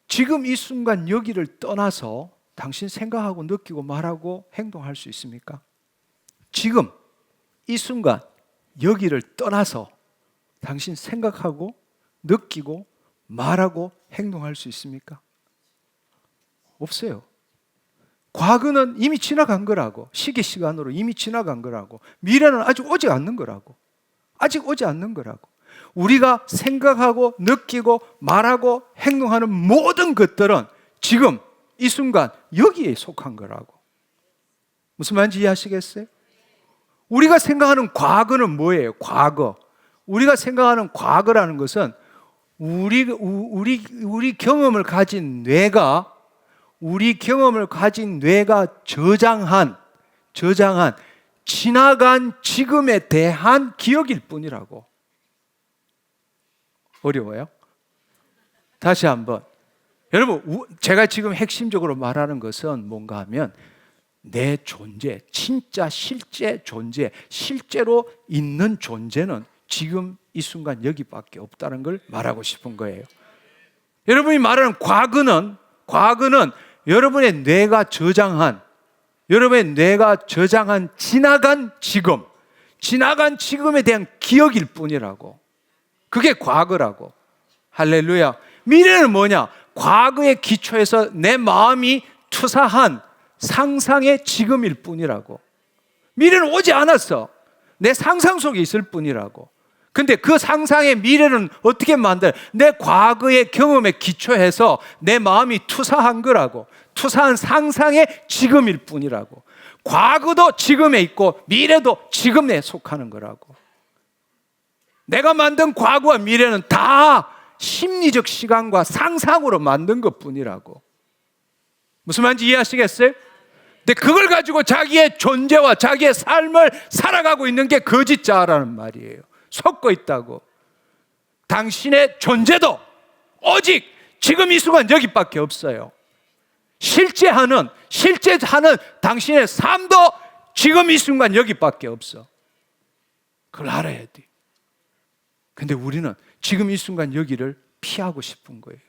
지금 이 순간 여기를 떠나서 당신 생각하고 느끼고 말하고 행동할 수 있습니까? 지금 이 순간 여기를 떠나서 당신 생각하고 느끼고 말하고 행동할 수 있습니까? 없어요. 과거는 이미 지나간 거라고. 시간으로 이미 지나간 거라고. 미래는 아직 오지 않는 거라고. 아직 오지 않는 거라고. 우리가 생각하고 느끼고 말하고 행동하는 모든 것들은 지금 이 순간 여기에 속한 거라고. 무슨 말인지 이해하시겠어요? 우리가 생각하는 과거는 뭐예요? 과거. 우리가 생각하는 과거라는 것은 우리 경험을 가진 뇌가 저장한 지나간 지금에 대한 기억일 뿐이라고. 어려워요? 다시 한번. 여러분, 제가 지금 핵심적으로 말하는 것은 뭔가 하면 내 존재, 진짜 실제 존재, 실제로 있는 존재는 지금 이 순간 여기밖에 없다는 걸 말하고 싶은 거예요. 여러분이 말하는 과거는 여러분의 뇌가 저장한 지나간 지금에 대한 기억일 뿐이라고. 그게 과거라고. 할렐루야. 미래는 뭐냐? 과거의 기초에서 내 마음이 투사한 상상의 지금일 뿐이라고. 미래는 오지 않았어. 내 상상 속에 있을 뿐이라고. 근데 그 상상의 미래는 어떻게 만들어? 내 과거의 경험에 기초해서 내 마음이 투사한 거라고. 투사한 상상의 지금일 뿐이라고. 과거도 지금에 있고 미래도 지금에 속하는 거라고. 내가 만든 과거와 미래는 다 심리적 시간과 상상으로 만든 것 뿐이라고. 무슨 말인지 이해하시겠어요? 근데 그걸 가지고 자기의 존재와 자기의 삶을 살아가고 있는 게 거짓자라는 말이에요. 속고 있다고. 당신의 존재도 오직 지금 이 순간 여기밖에 없어요. 실제하는 당신의 삶도 지금 이 순간 여기밖에 없어. 그걸 알아야 돼. 근데 우리는 지금 이 순간 여기를 피하고 싶은 거예요.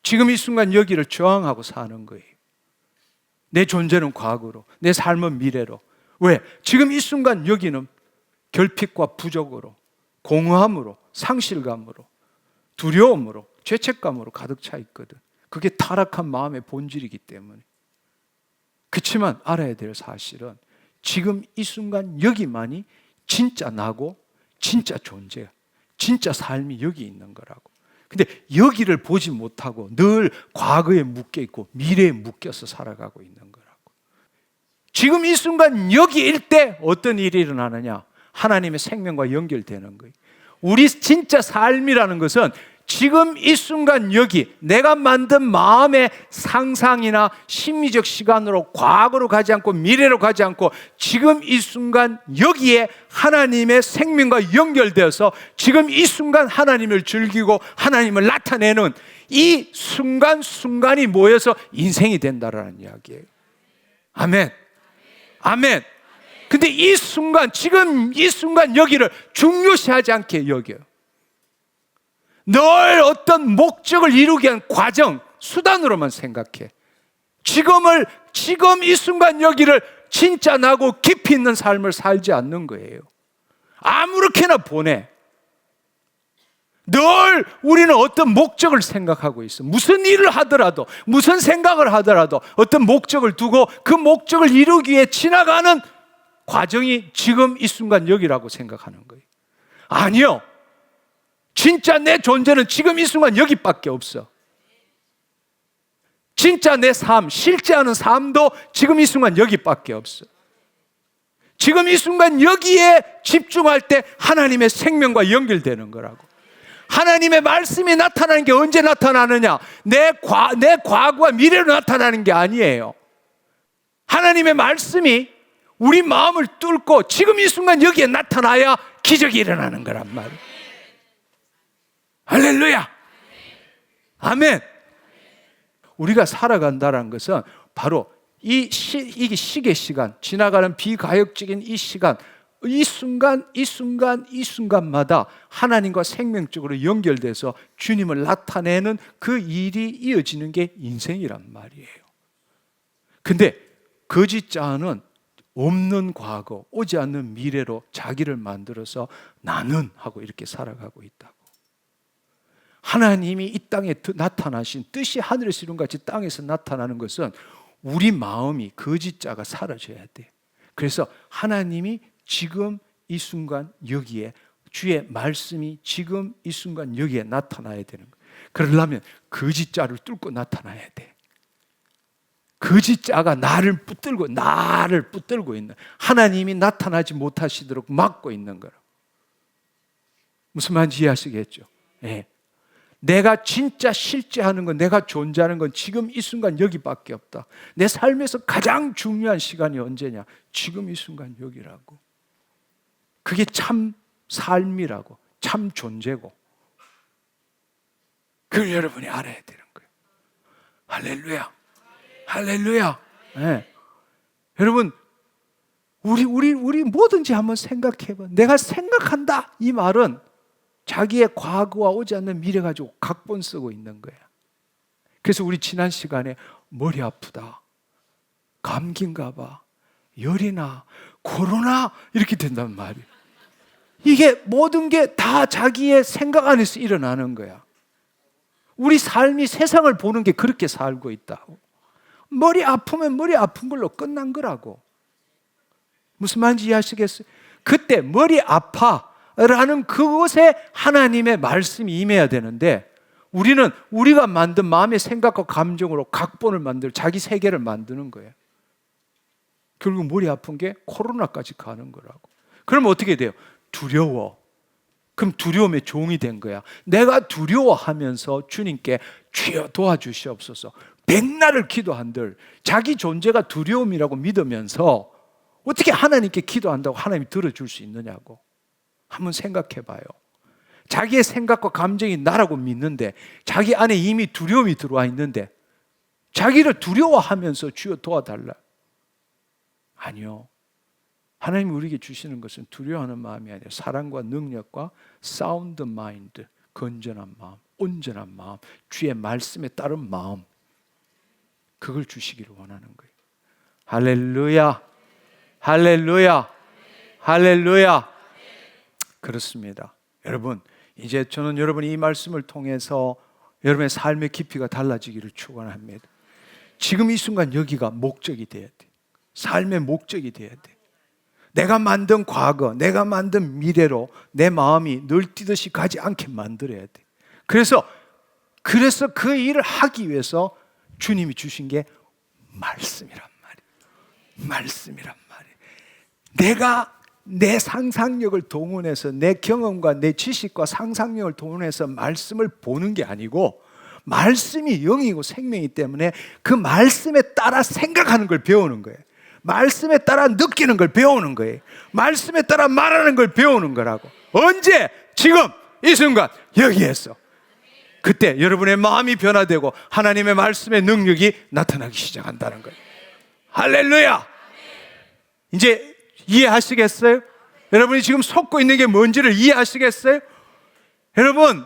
지금 이 순간 여기를 저항하고 사는 거예요. 내 존재는 과거로, 내 삶은 미래로. 왜? 지금 이 순간 여기는 결핍과 부족으로, 공허함으로, 상실감으로, 두려움으로, 죄책감으로 가득 차 있거든. 그게 타락한 마음의 본질이기 때문에. 그렇지만 알아야 될 사실은 지금 이 순간 여기만이 진짜 나고 진짜 존재야. 진짜 삶이 여기 있는 거라고. 근데 여기를 보지 못하고 늘 과거에 묶여 있고 미래에 묶여서 살아가고 있는 거라고. 지금 이 순간 여기일 때 어떤 일이 일어나느냐? 하나님의 생명과 연결되는 거예요. 우리 진짜 삶이라는 것은 지금 이 순간 여기 내가 만든 마음의 상상이나 심리적 시간으로 과거로 가지 않고 미래로 가지 않고 지금 이 순간 여기에 하나님의 생명과 연결되어서 지금 이 순간 하나님을 즐기고 하나님을 나타내는 이 순간순간이 모여서 인생이 된다라는 이야기예요. 아멘. 아멘. 근데 이 순간, 지금 이 순간 여기를 중요시하지 않게 여겨요. 늘 어떤 목적을 이루기 위한 과정, 수단으로만 생각해. 지금 이 순간 여기를 진짜 나고 깊이 있는 삶을 살지 않는 거예요. 아무렇게나 보내. 늘 우리는 어떤 목적을 생각하고 있어. 무슨 일을 하더라도, 무슨 생각을 하더라도 어떤 목적을 두고 그 목적을 이루기 위해 지나가는 과정이 지금 이 순간 여기라고 생각하는 거예요. 아니요. 진짜 내 존재는 지금 이 순간 여기밖에 없어. 진짜 내 삶, 실제하는 삶도 지금 이 순간 여기밖에 없어. 지금 이 순간 여기에 집중할 때 하나님의 생명과 연결되는 거라고. 하나님의 말씀이 나타나는 게 언제 나타나느냐? 내 과거와 미래로 나타나는 게 아니에요. 하나님의 말씀이 우리 마음을 뚫고 지금 이 순간 여기에 나타나야 기적이 일어나는 거란 말이에요. 할렐루야. 아멘. 우리가 살아간다는 것은 바로 이 시계 시간, 지나가는 비가역적인 이 시간, 이 순간마다 하나님과 생명적으로 연결돼서 주님을 나타내는 그 일이 이어지는 게 인생이란 말이에요. 근데 거짓자는 없는 과거, 오지 않는 미래로 자기를 만들어서 나는 하고 이렇게 살아가고 있다고. 하나님이 이 땅에 나타나신 뜻이 하늘에서 이룬 같이 땅에서 나타나는 것은 우리 마음이 거짓자가 사라져야 돼. 그래서 하나님이 지금 이 순간 여기에 주의 말씀이 지금 이 순간 여기에 나타나야 되는 거예요. 그러려면 거짓자를 뚫고 나타나야 돼. 거짓자가 나를 붙들고 있는, 하나님이 나타나지 못하시도록 막고 있는 거라. 무슨 말인지 이해하시겠죠? 네. 내가 진짜 실제하는 건, 내가 존재하는 건 지금 이 순간 여기밖에 없다. 내 삶에서 가장 중요한 시간이 언제냐? 지금 이 순간 여기라고. 그게 참 삶이라고, 참 존재고. 그걸 여러분이 알아야 되는 거예요. 할렐루야. 할렐루야. 네. 여러분, 우리 뭐든지 한번 생각해봐. 내가 생각한다. 이 말은 자기의 과거와 오지 않는 미래 가지고 각본 쓰고 있는 거야. 그래서 우리 지난 시간에 머리 아프다, 감기인가 봐, 열이나, 코로나 이렇게 된단 말이야. 이게 모든 게 다 자기의 생각 안에서 일어나는 거야. 우리 삶이 세상을 보는 게 그렇게 살고 있다고. 머리 아프면 머리 아픈 걸로 끝난 거라고. 무슨 말인지 이해하시겠어요? 그때 머리 아파라는 그곳에 하나님의 말씀이 임해야 되는데, 우리는 우리가 만든 마음의 생각과 감정으로 각본을 만들고 자기 세계를 만드는 거예요. 결국 머리 아픈 게 코로나까지 가는 거라고. 그럼 어떻게 돼요? 두려워. 그럼 두려움의 종이 된 거야. 내가 두려워하면서 주님께 주여 도와주시옵소서, 백날을 기도한들 자기 존재가 두려움이라고 믿으면서 어떻게 하나님께 기도한다고 하나님이 들어줄 수 있느냐고. 한번 생각해 봐요. 자기의 생각과 감정이 나라고 믿는데, 자기 안에 이미 두려움이 들어와 있는데 자기를 두려워하면서 주여 도와달라. 아니요. 하나님이 우리에게 주시는 것은 두려워하는 마음이 아니라 사랑과 능력과 사운드 마인드, 건전한 마음, 온전한 마음, 주의 말씀에 따른 마음, 그걸 주시기를 원하는 거예요. 할렐루야. 할렐루야. 할렐루야. 그렇습니다. 여러분, 이제 저는 여러분이 이 말씀을 통해서 여러분의 삶의 깊이가 달라지기를 축원합니다. 지금 이 순간 여기가 목적이 돼야 돼. 삶의 목적이 돼야 돼. 내가 만든 과거, 내가 만든 미래로 내 마음이 늘 뛰듯이 가지 않게 만들어야 돼. 그래서 그 일을 하기 위해서 주님이 주신 게 말씀이란 말이에요. 말씀이란 말이에요. 내가 내 상상력을 동원해서 내 경험과 내 지식과 상상력을 동원해서 말씀을 보는 게 아니고 말씀이 영이고 생명이기 때문에 그 말씀에 따라 생각하는 걸 배우는 거예요. 말씀에 따라 느끼는 걸 배우는 거예요. 말씀에 따라 말하는 걸 배우는 거라고. 언제? 지금 이 순간 여기에서. 그때 여러분의 마음이 변화되고 하나님의 말씀의 능력이 나타나기 시작한다는 거예요. 할렐루야. 이제 이해하시겠어요? 여러분이 지금 속고 있는 게 뭔지를 이해하시겠어요? 여러분,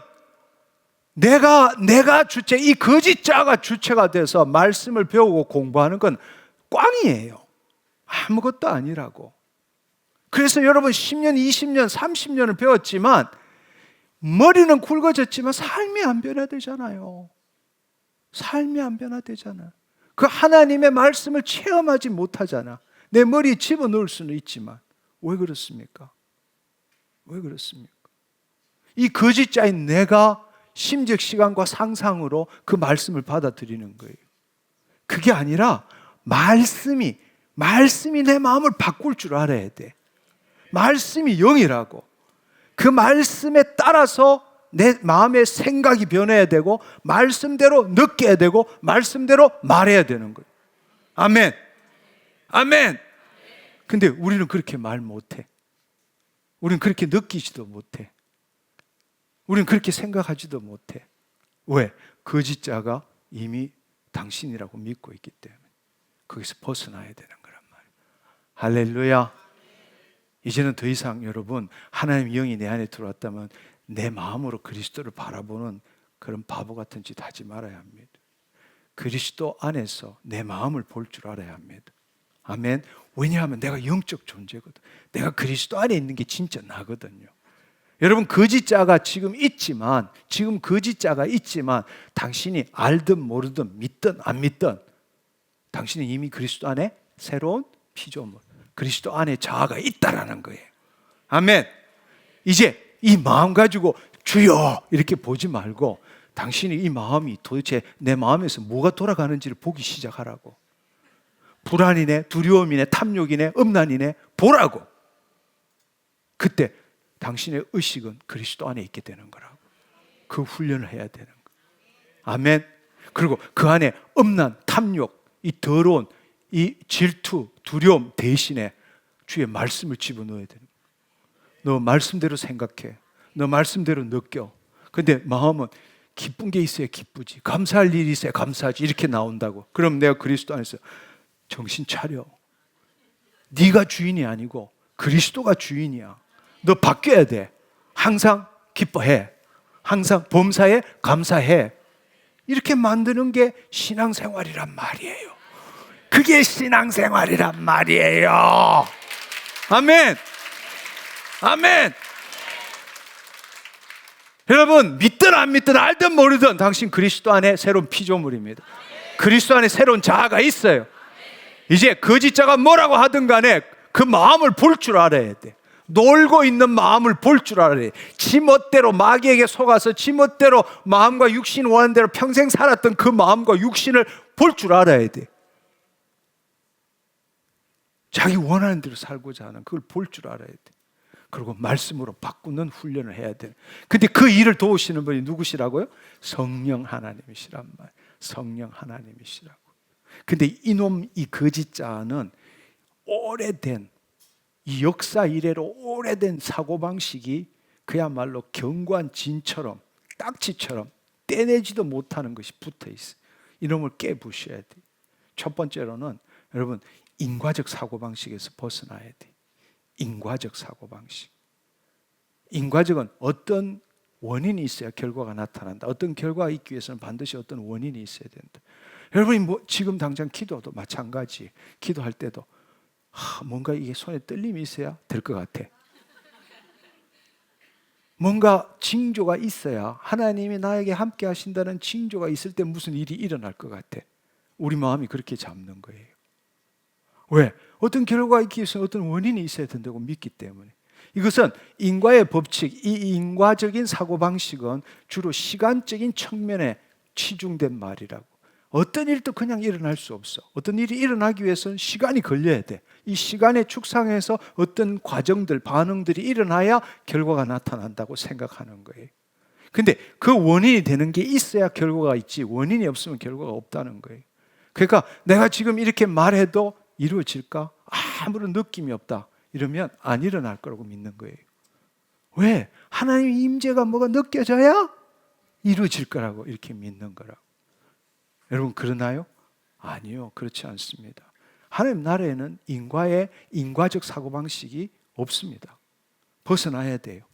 내가 주체, 이 거짓자가 주체가 돼서 말씀을 배우고 공부하는 건 꽝이에요. 아무것도 아니라고. 그래서 여러분 10년, 20년, 30년을 배웠지만 머리는 굵어졌지만 삶이 안 변화되잖아요. 삶이 안 변화되잖아. 그 하나님의 말씀을 체험하지 못하잖아. 내 머리에 집어넣을 수는 있지만 왜 그렇습니까? 왜 그렇습니까? 이 거짓자인 내가 심적 시간과 상상으로 그 말씀을 받아들이는 거예요. 그게 아니라 말씀이 내 마음을 바꿀 줄 알아야 돼. 말씀이 영이라고. 그 말씀에 따라서 내 마음의 생각이 변해야 되고 말씀대로 느껴야 되고 말씀대로 말해야 되는 거예요. 아멘. 아멘. 근데 우리는 그렇게 말 못해. 우리는 그렇게 느끼지도 못해. 우리는 그렇게 생각하지도 못해. 왜? 거짓자가 이미 당신이라고 믿고 있기 때문에 거기서 벗어나야 되는 거란 말이에요. 할렐루야. 이제는 더 이상 여러분 하나님의 영이 내 안에 들어왔다면 내 마음으로 그리스도를 바라보는 그런 바보 같은 짓 하지 말아야 합니다. 그리스도 안에서 내 마음을 볼 줄 알아야 합니다. 아멘. 왜냐하면 내가 영적 존재거든. 내가 그리스도 안에 있는 게 진짜 나거든요. 여러분 거짓자가 지금 거짓자가 있지만 당신이 알든 모르든 믿든 안 믿든 당신은 이미 그리스도 안에 새로운 피조물, 그리스도 안에 자아가 있다라는 거예요. 아멘. 이제 이 마음 가지고 주여 이렇게 보지 말고 당신이 이 마음이 도대체 내 마음에서 뭐가 돌아가는지를 보기 시작하라고. 불안이네, 두려움이네, 탐욕이네, 음란이네 보라고. 그때 당신의 의식은 그리스도 안에 있게 되는 거라고. 그 훈련을 해야 되는 거. 아멘. 그리고 그 안에 음란, 탐욕, 이 더러운 이 질투, 두려움 대신에 주의 말씀을 집어넣어야 되는 거야. 너 말씀대로 생각해. 너 말씀대로 느껴. 근데 마음은 기쁜 게 있어야 기쁘지, 감사할 일이 있어야 감사하지, 이렇게 나온다고. 그럼 내가 그리스도 안에서 정신 차려. 네가 주인이 아니고 그리스도가 주인이야. 너 바뀌어야 돼. 항상 기뻐해. 항상 범사에 감사해. 이렇게 만드는 게 신앙생활이란 말이에요. 그게 신앙생활이란 말이에요. 아멘. 아멘. 여러분 믿든 안 믿든 알든 모르든 당신 그리스도 안에 새로운 피조물입니다. 그리스도 안에 새로운 자아가 있어요. 이제 거짓자가 뭐라고 하든 간에 그 마음을 볼 줄 알아야 돼. 놀고 있는 마음을 볼 줄 알아야 돼. 지 멋대로 마귀에게 속아서 지 멋대로 마음과 육신 원하는 대로 평생 살았던 그 마음과 육신을 볼 줄 알아야 돼. 자기 원하는 대로 살고자 하는 그걸 볼 줄 알아야 돼. 그리고 말씀으로 바꾸는 훈련을 해야 돼. 근데 그 일을 도우시는 분이 누구시라고요? 성령 하나님이시란 말. 성령 하나님이시라고. 근데 이놈 이 거짓자는 오래된 이 역사 이래로 오래된 사고방식이 그야말로 견고한 진처럼 딱지처럼 떼내지도 못하는 것이 붙어있어요. 이놈을 깨부셔야 돼. 첫 번째로는 여러분 인과적 사고방식에서 벗어나야 돼. 인과적 사고방식. 인과적은 어떤 원인이 있어야 결과가 나타난다. 어떤 결과가 있기 위해서는 반드시 어떤 원인이 있어야 된다. 여러분이 지금 당장 기도도 마찬가지. 기도할 때도 뭔가 이게 손에 떨림이 있어야 될 것 같아. 뭔가 징조가 있어야 하나님이 나에게 함께 하신다는 징조가 있을 때 무슨 일이 일어날 것 같아. 우리 마음이 그렇게 잡는 거예요. 왜? 어떤 결과가 있기 위해서 어떤 원인이 있어야 된다고 믿기 때문에. 이것은 인과의 법칙, 이 인과적인 사고방식은 주로 시간적인 측면에 치중된 말이라고. 어떤 일도 그냥 일어날 수 없어. 어떤 일이 일어나기 위해서는 시간이 걸려야 돼. 이 시간의 축상에서 어떤 과정들, 반응들이 일어나야 결과가 나타난다고 생각하는 거예요. 근데 그 원인이 되는 게 있어야 결과가 있지, 원인이 없으면 결과가 없다는 거예요. 그러니까 내가 지금 이렇게 말해도 이루어질까? 아무런 느낌이 없다. 이러면 안 일어날 거라고 믿는 거예요. 왜? 하나님의 임재가 뭐가 느껴져야 이루어질 거라고 이렇게 믿는 거라고. 여러분 그러나요? 아니요, 그렇지 않습니다. 하나님 나라에는 인과의 인과적 사고방식이 없습니다. 벗어나야 돼요.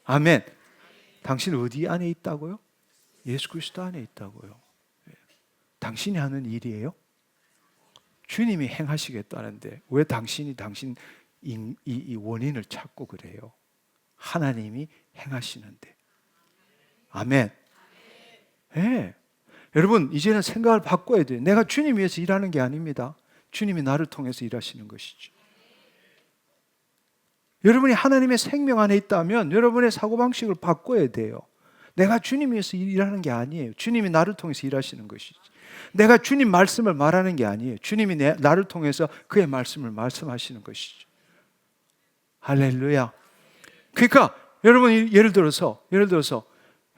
아멘. 당신 어디 안에 있다고요? 예수 그리스도 안에 있다고요. 당신이 하는 일이에요? 주님이 행하시겠다는데 왜 당신이 당신 이 원인을 찾고 그래요? 하나님이 행하시는데. 아멘. 네. 여러분 이제는 생각을 바꿔야 돼요. 내가 주님 위해서 일하는 게 아닙니다. 주님이 나를 통해서 일하시는 것이죠. 여러분이 하나님의 생명 안에 있다면 여러분의 사고방식을 바꿔야 돼요. 내가 주님 위해서 일하는 게 아니에요. 주님이 나를 통해서 일하시는 것이지. 내가 주님 말씀을 말하는 게 아니에요. 주님이 나를 통해서 그의 말씀을 말씀하시는 것이죠. 할렐루야. 그러니까 여러분 예를 들어서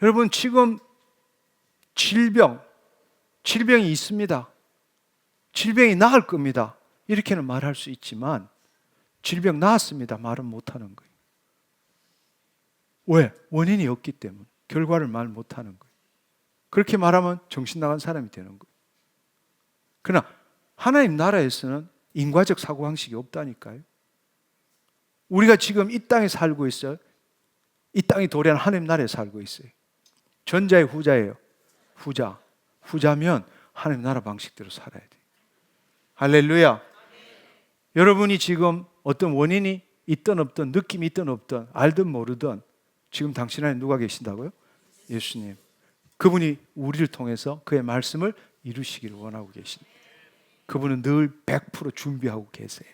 여러분 지금 질병이 있습니다. 질병이 나을 겁니다. 이렇게는 말할 수 있지만 질병 나았습니다. 말은 못하는 거예요. 왜? 원인이 없기 때문에. 결과를 말 못하는 거예요. 그렇게 말하면 정신 나간 사람이 되는 거예요. 그러나 하나님 나라에서는 인과적 사고방식이 없다니까요. 우리가 지금 이 땅에 살고 있어요. 이 땅이 도래한 하나님 나라에 살고 있어요. 전자의 후자예요. 후자면 하나님 나라 방식대로 살아야 돼요. 할렐루야. 여러분이 지금 어떤 원인이 있든 없든 느낌이 있든 없든 알든 모르든 지금 당신 안에 누가 계신다고요? 예수님. 그분이 우리를 통해서 그의 말씀을 이루시기를 원하고 계십니다. 그분은 늘 100% 준비하고 계세요.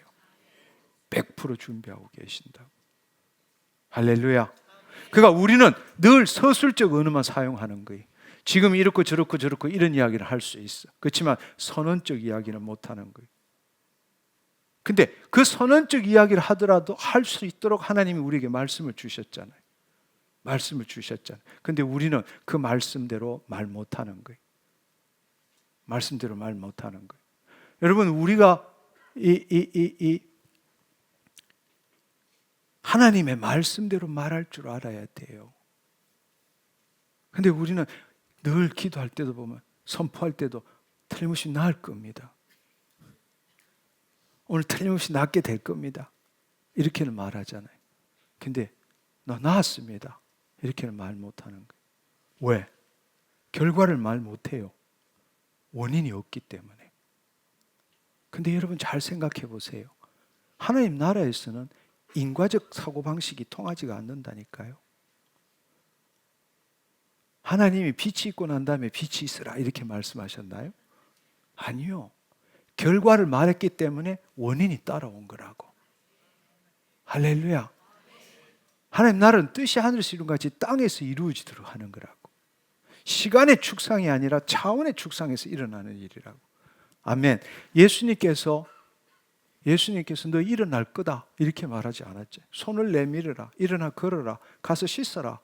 100% 준비하고 계신다고. 할렐루야. 그러니까 우리는 늘 서술적 언어만 사용하는 거예요. 지금 이렇고 저렇고 이런 이야기를 할 수 있어. 그렇지만 선언적 이야기는 못하는 거예요. 근데 그 선언적 이야기를 하더라도 할 수 있도록 하나님이 우리에게 말씀을 주셨잖아요. 말씀을 주셨잖아요. 근데 우리는 그 말씀대로 말 못하는 거예요. 말씀대로 말 못하는 거예요. 여러분 우리가 하나님의 말씀대로 말할 줄 알아야 돼요. 근데 우리는 늘 기도할 때도 보면 선포할 때도 틀림없이 나을 겁니다. 오늘 틀림없이 낫게 될 겁니다. 이렇게는 말하잖아요. 근데 너 나았습니다. 이렇게는 말 못하는 거예요. 왜? 결과를 말 못해요. 원인이 없기 때문에. 근데 여러분 잘 생각해 보세요. 하나님 나라에서는 인과적 사고방식이 통하지가 않는다니까요. 하나님이 빛이 있고 난 다음에 빛이 있으라 이렇게 말씀하셨나요? 아니요. 결과를 말했기 때문에 원인이 따라온 거라고. 할렐루야. 하나님 나라는 뜻이 하늘에서 이룬 같이 땅에서 이루어지도록 하는 거라고. 시간의 축상이 아니라 차원의 축상에서 일어나는 일이라고. 아멘. 예수님께서 너 일어날 거다 이렇게 말하지 않았죠. 손을 내밀어라, 일어나 걸어라, 가서 씻어라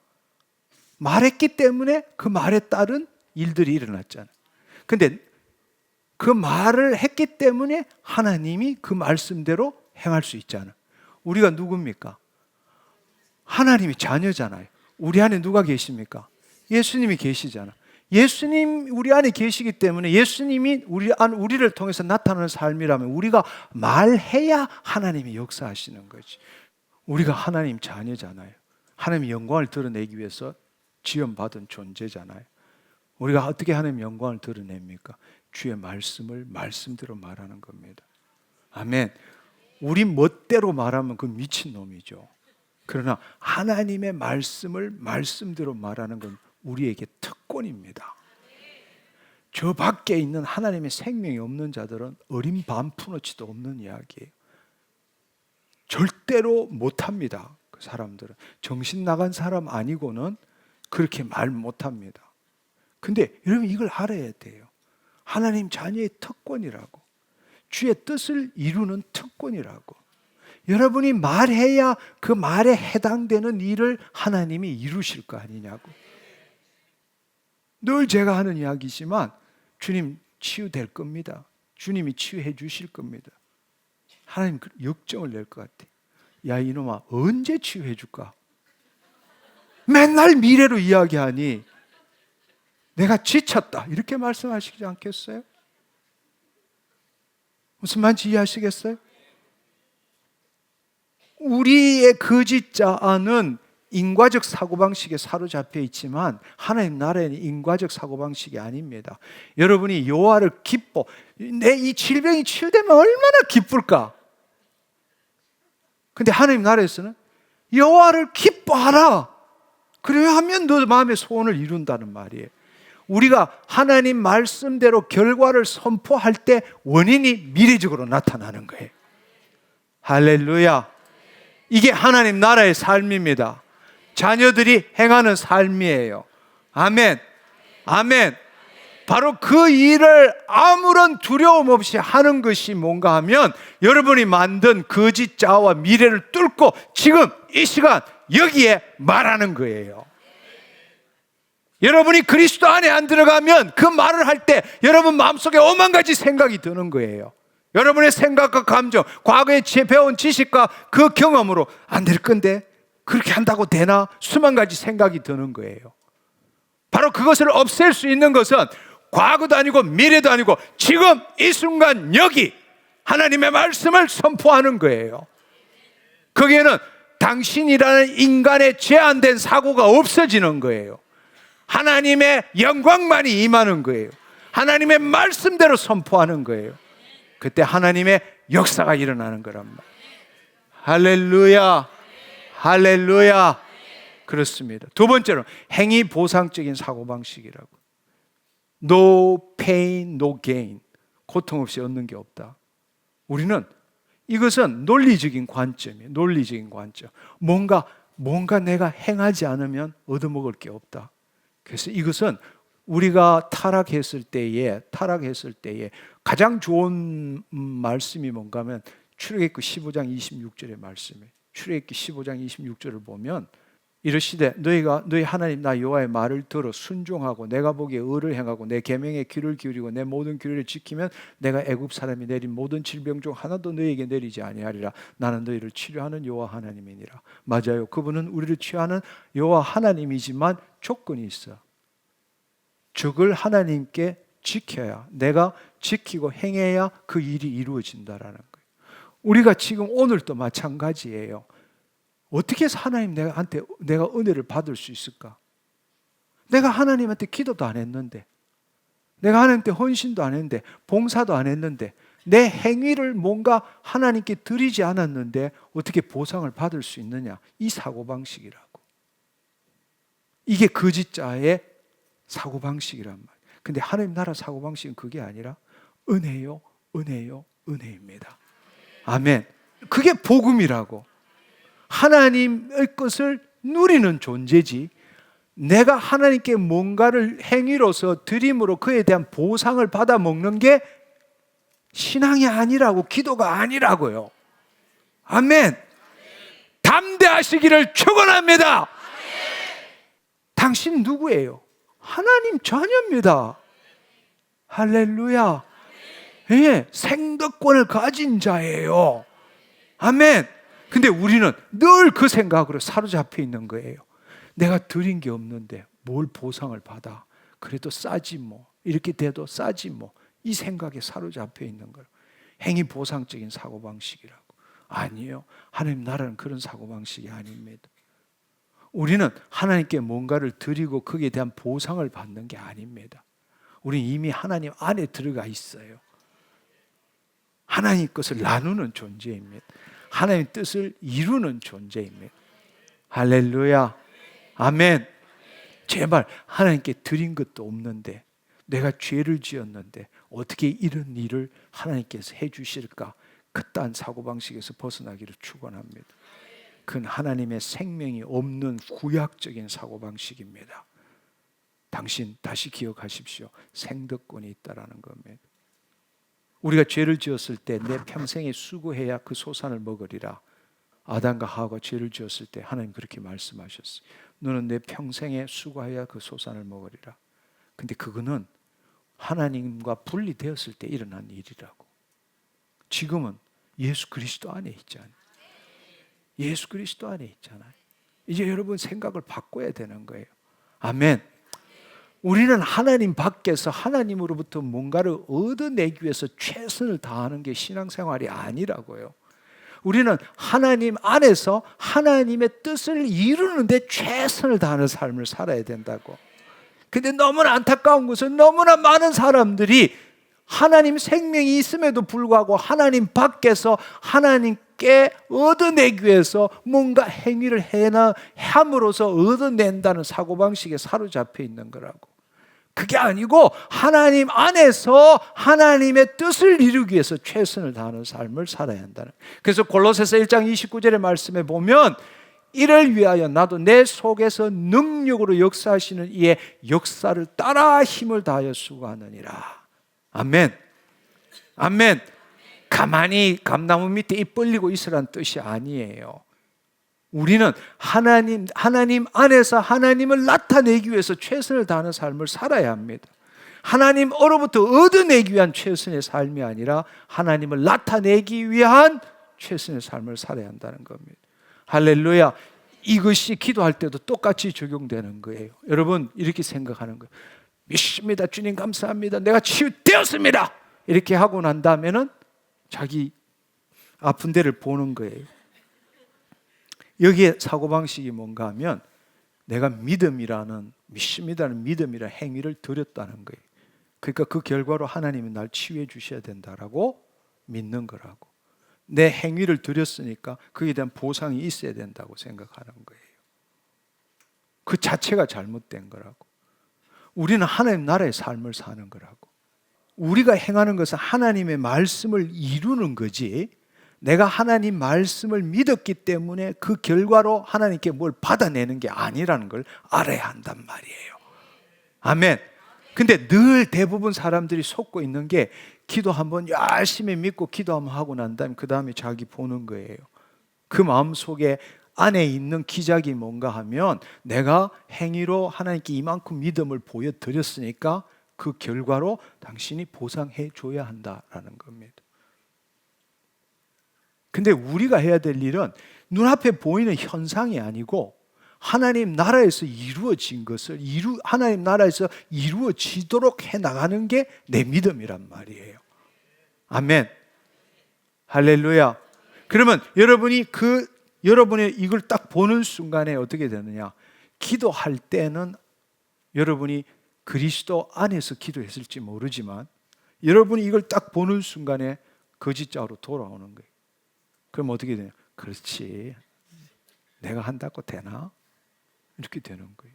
말했기 때문에 그 말에 따른 일들이 일어났잖아요. 근데 그 말을 했기 때문에 하나님이 그 말씀대로 행할 수 있잖아요. 우리가 누굽니까? 하나님이 자녀잖아요. 우리 안에 누가 계십니까? 예수님이 계시잖아. 예수님 우리 안에 계시기 때문에 예수님이 우리를 통해서 나타나는 삶이라면 우리가 말해야 하나님이 역사하시는 거지. 우리가 하나님 자녀잖아요. 하나님의 영광을 드러내기 위해서 지원받은 존재잖아요. 우리가 어떻게 하나님의 영광을 드러냅니까? 주의 말씀을 말씀대로 말하는 겁니다. 아멘. 우리 멋대로 말하면 그 미친놈이죠. 그러나 하나님의 말씀을 말씀대로 말하는 건 우리에게 특권입니다. 저 밖에 있는 하나님의 생명이 없는 자들은 어린 반푼어치도 없는 이야기예요. 절대로 못합니다. 그 사람들은 정신 나간 사람 아니고는 그렇게 말 못합니다. 근데 여러분 이걸 알아야 돼요. 하나님 자녀의 특권이라고. 주의 뜻을 이루는 특권이라고. 여러분이 말해야 그 말에 해당되는 일을 하나님이 이루실 거 아니냐고. 늘 제가 하는 이야기지만 주님 치유될 겁니다. 주님이 치유해 주실 겁니다. 하나님 역정을 낼 것 같아. 야 이놈아 언제 치유해 줄까? 맨날 미래로 이야기하니 내가 지쳤다 이렇게 말씀하시지 않겠어요? 무슨 말인지 이해하시겠어요? 우리의 거짓자아는 인과적 사고방식에 사로잡혀 있지만 하나님 나라에는 인과적 사고방식이 아닙니다. 여러분이 여호와를 내 이 질병이 치유되면 얼마나 기쁠까? 근데 하나님 나라에서는 여호와를 기뻐하라. 그래야 하면 너 마음의 소원을 이룬다는 말이에요. 우리가 하나님 말씀대로 결과를 선포할 때 원인이 미래적으로 나타나는 거예요. 할렐루야. 이게 하나님 나라의 삶입니다. 자녀들이 행하는 삶이에요. 아멘. 아멘. 바로 그 일을 아무런 두려움 없이 하는 것이 뭔가 하면 여러분이 만든 거짓자와 미래를 뚫고 지금 이 시간 여기에 말하는 거예요. 여러분이 그리스도 안에 안 들어가면 그 말을 할 때 여러분 마음속에 오만 가지 생각이 드는 거예요. 여러분의 생각과 감정, 과거에 배운 지식과 그 경험으로 안 될 건데 그렇게 한다고 되나? 수만 가지 생각이 드는 거예요. 바로 그것을 없앨 수 있는 것은 과거도 아니고 미래도 아니고 지금 이 순간 여기 하나님의 말씀을 선포하는 거예요. 거기에는 당신이라는 인간의 제한된 사고가 없어지는 거예요. 하나님의 영광만이 임하는 거예요. 하나님의 말씀대로 선포하는 거예요. 그때 하나님의 역사가 일어나는 거란 말이에요. 할렐루야. 할렐루야. 그렇습니다. 두 번째로 행위 보상적인 사고방식이라고. No pain, no gain. 고통 없이 얻는 게 없다. 우리는 이것은 논리적인 관점이에요. 논리적인 관점. 뭔가 내가 행하지 않으면 얻어먹을 게 없다. 그래서 이것은 우리가 타락했을 때에 가장 좋은 말씀이 뭔가 하면 출애굽기 15장 26절의 말씀이에요. 출애굽기 15장 26절을 보면 이르시되 너희 하나님 나 여호와의 말을 들어 순종하고 내가 보기에 의를 행하고 내 계명에 귀를 기울이고 내 모든 규례를 지키면 내가 애굽 사람이 내린 모든 질병 중 하나도 너희에게 내리지 아니하리라. 나는 너희를 치료하는 여호와 하나님이니라. 맞아요. 그분은 우리를 치유하는 여호와 하나님이지만 조건이 있어. 적을 하나님께 지켜야, 내가 지키고 행해야 그 일이 이루어진다라는 거예요. 우리가 지금 오늘도 마찬가지예요. 어떻게 해서 하나님 내가 은혜를 받을 수 있을까? 내가 하나님한테 기도도 안 했는데, 내가 하나님한테 헌신도 안 했는데, 봉사도 안 했는데, 내 행위를 뭔가 하나님께 드리지 않았는데 어떻게 보상을 받을 수 있느냐? 이 사고방식이라고. 이게 거짓자의 사고방식이란 말이에요. 근데 하나님 나라 사고방식은 그게 아니라 은혜요, 은혜요, 은혜입니다. 아멘. 그게 복음이라고. 하나님의 것을 누리는 존재지, 내가 하나님께 뭔가를 행위로서 드림으로 그에 대한 보상을 받아 먹는 게 신앙이 아니라고, 기도가 아니라고요. 아멘. 담대하시기를 축원합니다. 당신 누구예요? 하나님 자녀입니다. 할렐루야. 예, 생덕권을 가진 자예요. 아멘. 근데 우리는 늘 그 생각으로 사로잡혀 있는 거예요. 내가 드린 게 없는데 뭘 보상을 받아? 그래도 싸지 뭐. 이렇게 돼도 싸지 뭐. 이 생각에 사로잡혀 있는 거예요. 행위 보상적인 사고방식이라고. 아니에요. 하나님 나라는 그런 사고방식이 아닙니다. 우리는 하나님께 뭔가를 드리고 거기에 대한 보상을 받는 게 아닙니다. 우리는 이미 하나님 안에 들어가 있어요. 하나님 것을 나누는 존재입니다. 하나님의 뜻을 이루는 존재입니다. 할렐루야. 아멘. 제발 하나님께 드린 것도 없는데, 내가 죄를 지었는데 어떻게 이런 일을 하나님께서 해주실까? 그딴 사고방식에서 벗어나기를 축원합니다. 그건 하나님의 생명이 없는 구약적인 사고방식입니다. 당신 다시 기억하십시오. 생득권이 있다라는 겁니다. 우리가 죄를 지었을 때 내 평생에 수고해야 그 소산을 먹으리라. 아담과 하와가 죄를 지었을 때 하나님 그렇게 말씀하셨어요. 너는 내 평생에 수고해야 그 소산을 먹으리라. 근데 그거는 하나님과 분리되었을 때 일어난 일이라고. 지금은 예수 그리스도 안에 있잖아요. 예수 그리스도 안에 있잖아요. 이제 여러분 생각을 바꿔야 되는 거예요. 아멘. 우리는 하나님 밖에서 하나님으로부터 뭔가를 얻어내기 위해서 최선을 다하는 게 신앙생활이 아니라고요. 우리는 하나님 안에서 하나님의 뜻을 이루는데 최선을 다하는 삶을 살아야 된다고. 근데 너무나 안타까운 것은 너무나 많은 사람들이 하나님 생명이 있음에도 불구하고 하나님 밖에서 하나님께 얻어내기 위해서 뭔가 행위를 함으로써 얻어낸다는 사고방식에 사로잡혀 있는 거라고. 그게 아니고 하나님 안에서 하나님의 뜻을 이루기 위해서 최선을 다하는 삶을 살아야 한다는. 그래서 골로새서 1장 29절의 말씀에 보면 이를 위하여 나도 내 속에서 능력으로 역사하시는 이의 역사를 따라 힘을 다하여 수고하느니라. 아멘. 아멘. 가만히 감나무 밑에 입 벌리고 있으라는 뜻이 아니에요. 우리는 하나님 안에서 하나님을 나타내기 위해서 최선을 다하는 삶을 살아야 합니다. 하나님으로부터 얻어내기 위한 최선의 삶이 아니라 하나님을 나타내기 위한 최선의 삶을 살아야 한다는 겁니다. 할렐루야. 이것이 기도할 때도 똑같이 적용되는 거예요. 여러분 이렇게 생각하는 거예요. 믿습니다. 주님 감사합니다. 내가 치유되었습니다. 이렇게 하고 난 다음에는 자기 아픈 데를 보는 거예요. 여기에 사고방식이 뭔가 하면 내가 믿습니다는 믿음이라는 행위를 드렸다는 거예요. 그러니까 그 결과로 하나님이 날 치유해 주셔야 된다라고 믿는 거라고. 내 행위를 드렸으니까 그에 대한 보상이 있어야 된다고 생각하는 거예요. 그 자체가 잘못된 거라고. 우리는 하나님 나라의 삶을 사는 거라고. 우리가 행하는 것은 하나님의 말씀을 이루는 거지, 내가 하나님 말씀을 믿었기 때문에 그 결과로 하나님께 뭘 받아내는 게 아니라는 걸 알아야 한단 말이에요. 아멘. 근데 늘 대부분 사람들이 속고 있는 게 기도 한번 열심히 믿고 기도 한번 하고 난 다음에 그 다음에 자기 보는 거예요. 그 마음속에 안에 있는 기작이 뭔가 하면 내가 행위로 하나님께 이만큼 믿음을 보여드렸으니까 그 결과로 당신이 보상해 줘야 한다라는 겁니다. 근데 우리가 해야 될 일은 눈앞에 보이는 현상이 아니고 하나님 나라에서 이루어진 것을 하나님 나라에서 이루어지도록 해나가는 게 내 믿음이란 말이에요. 아멘. 할렐루야. 그러면 여러분이 여러분의 이걸 딱 보는 순간에 어떻게 되느냐? 기도할 때는 여러분이 그리스도 안에서 기도했을지 모르지만 여러분이 이걸 딱 보는 순간에 거짓자로 돌아오는 거예요. 그럼 어떻게 되냐? 그렇지, 내가 한다고 되나? 이렇게 되는 거예요.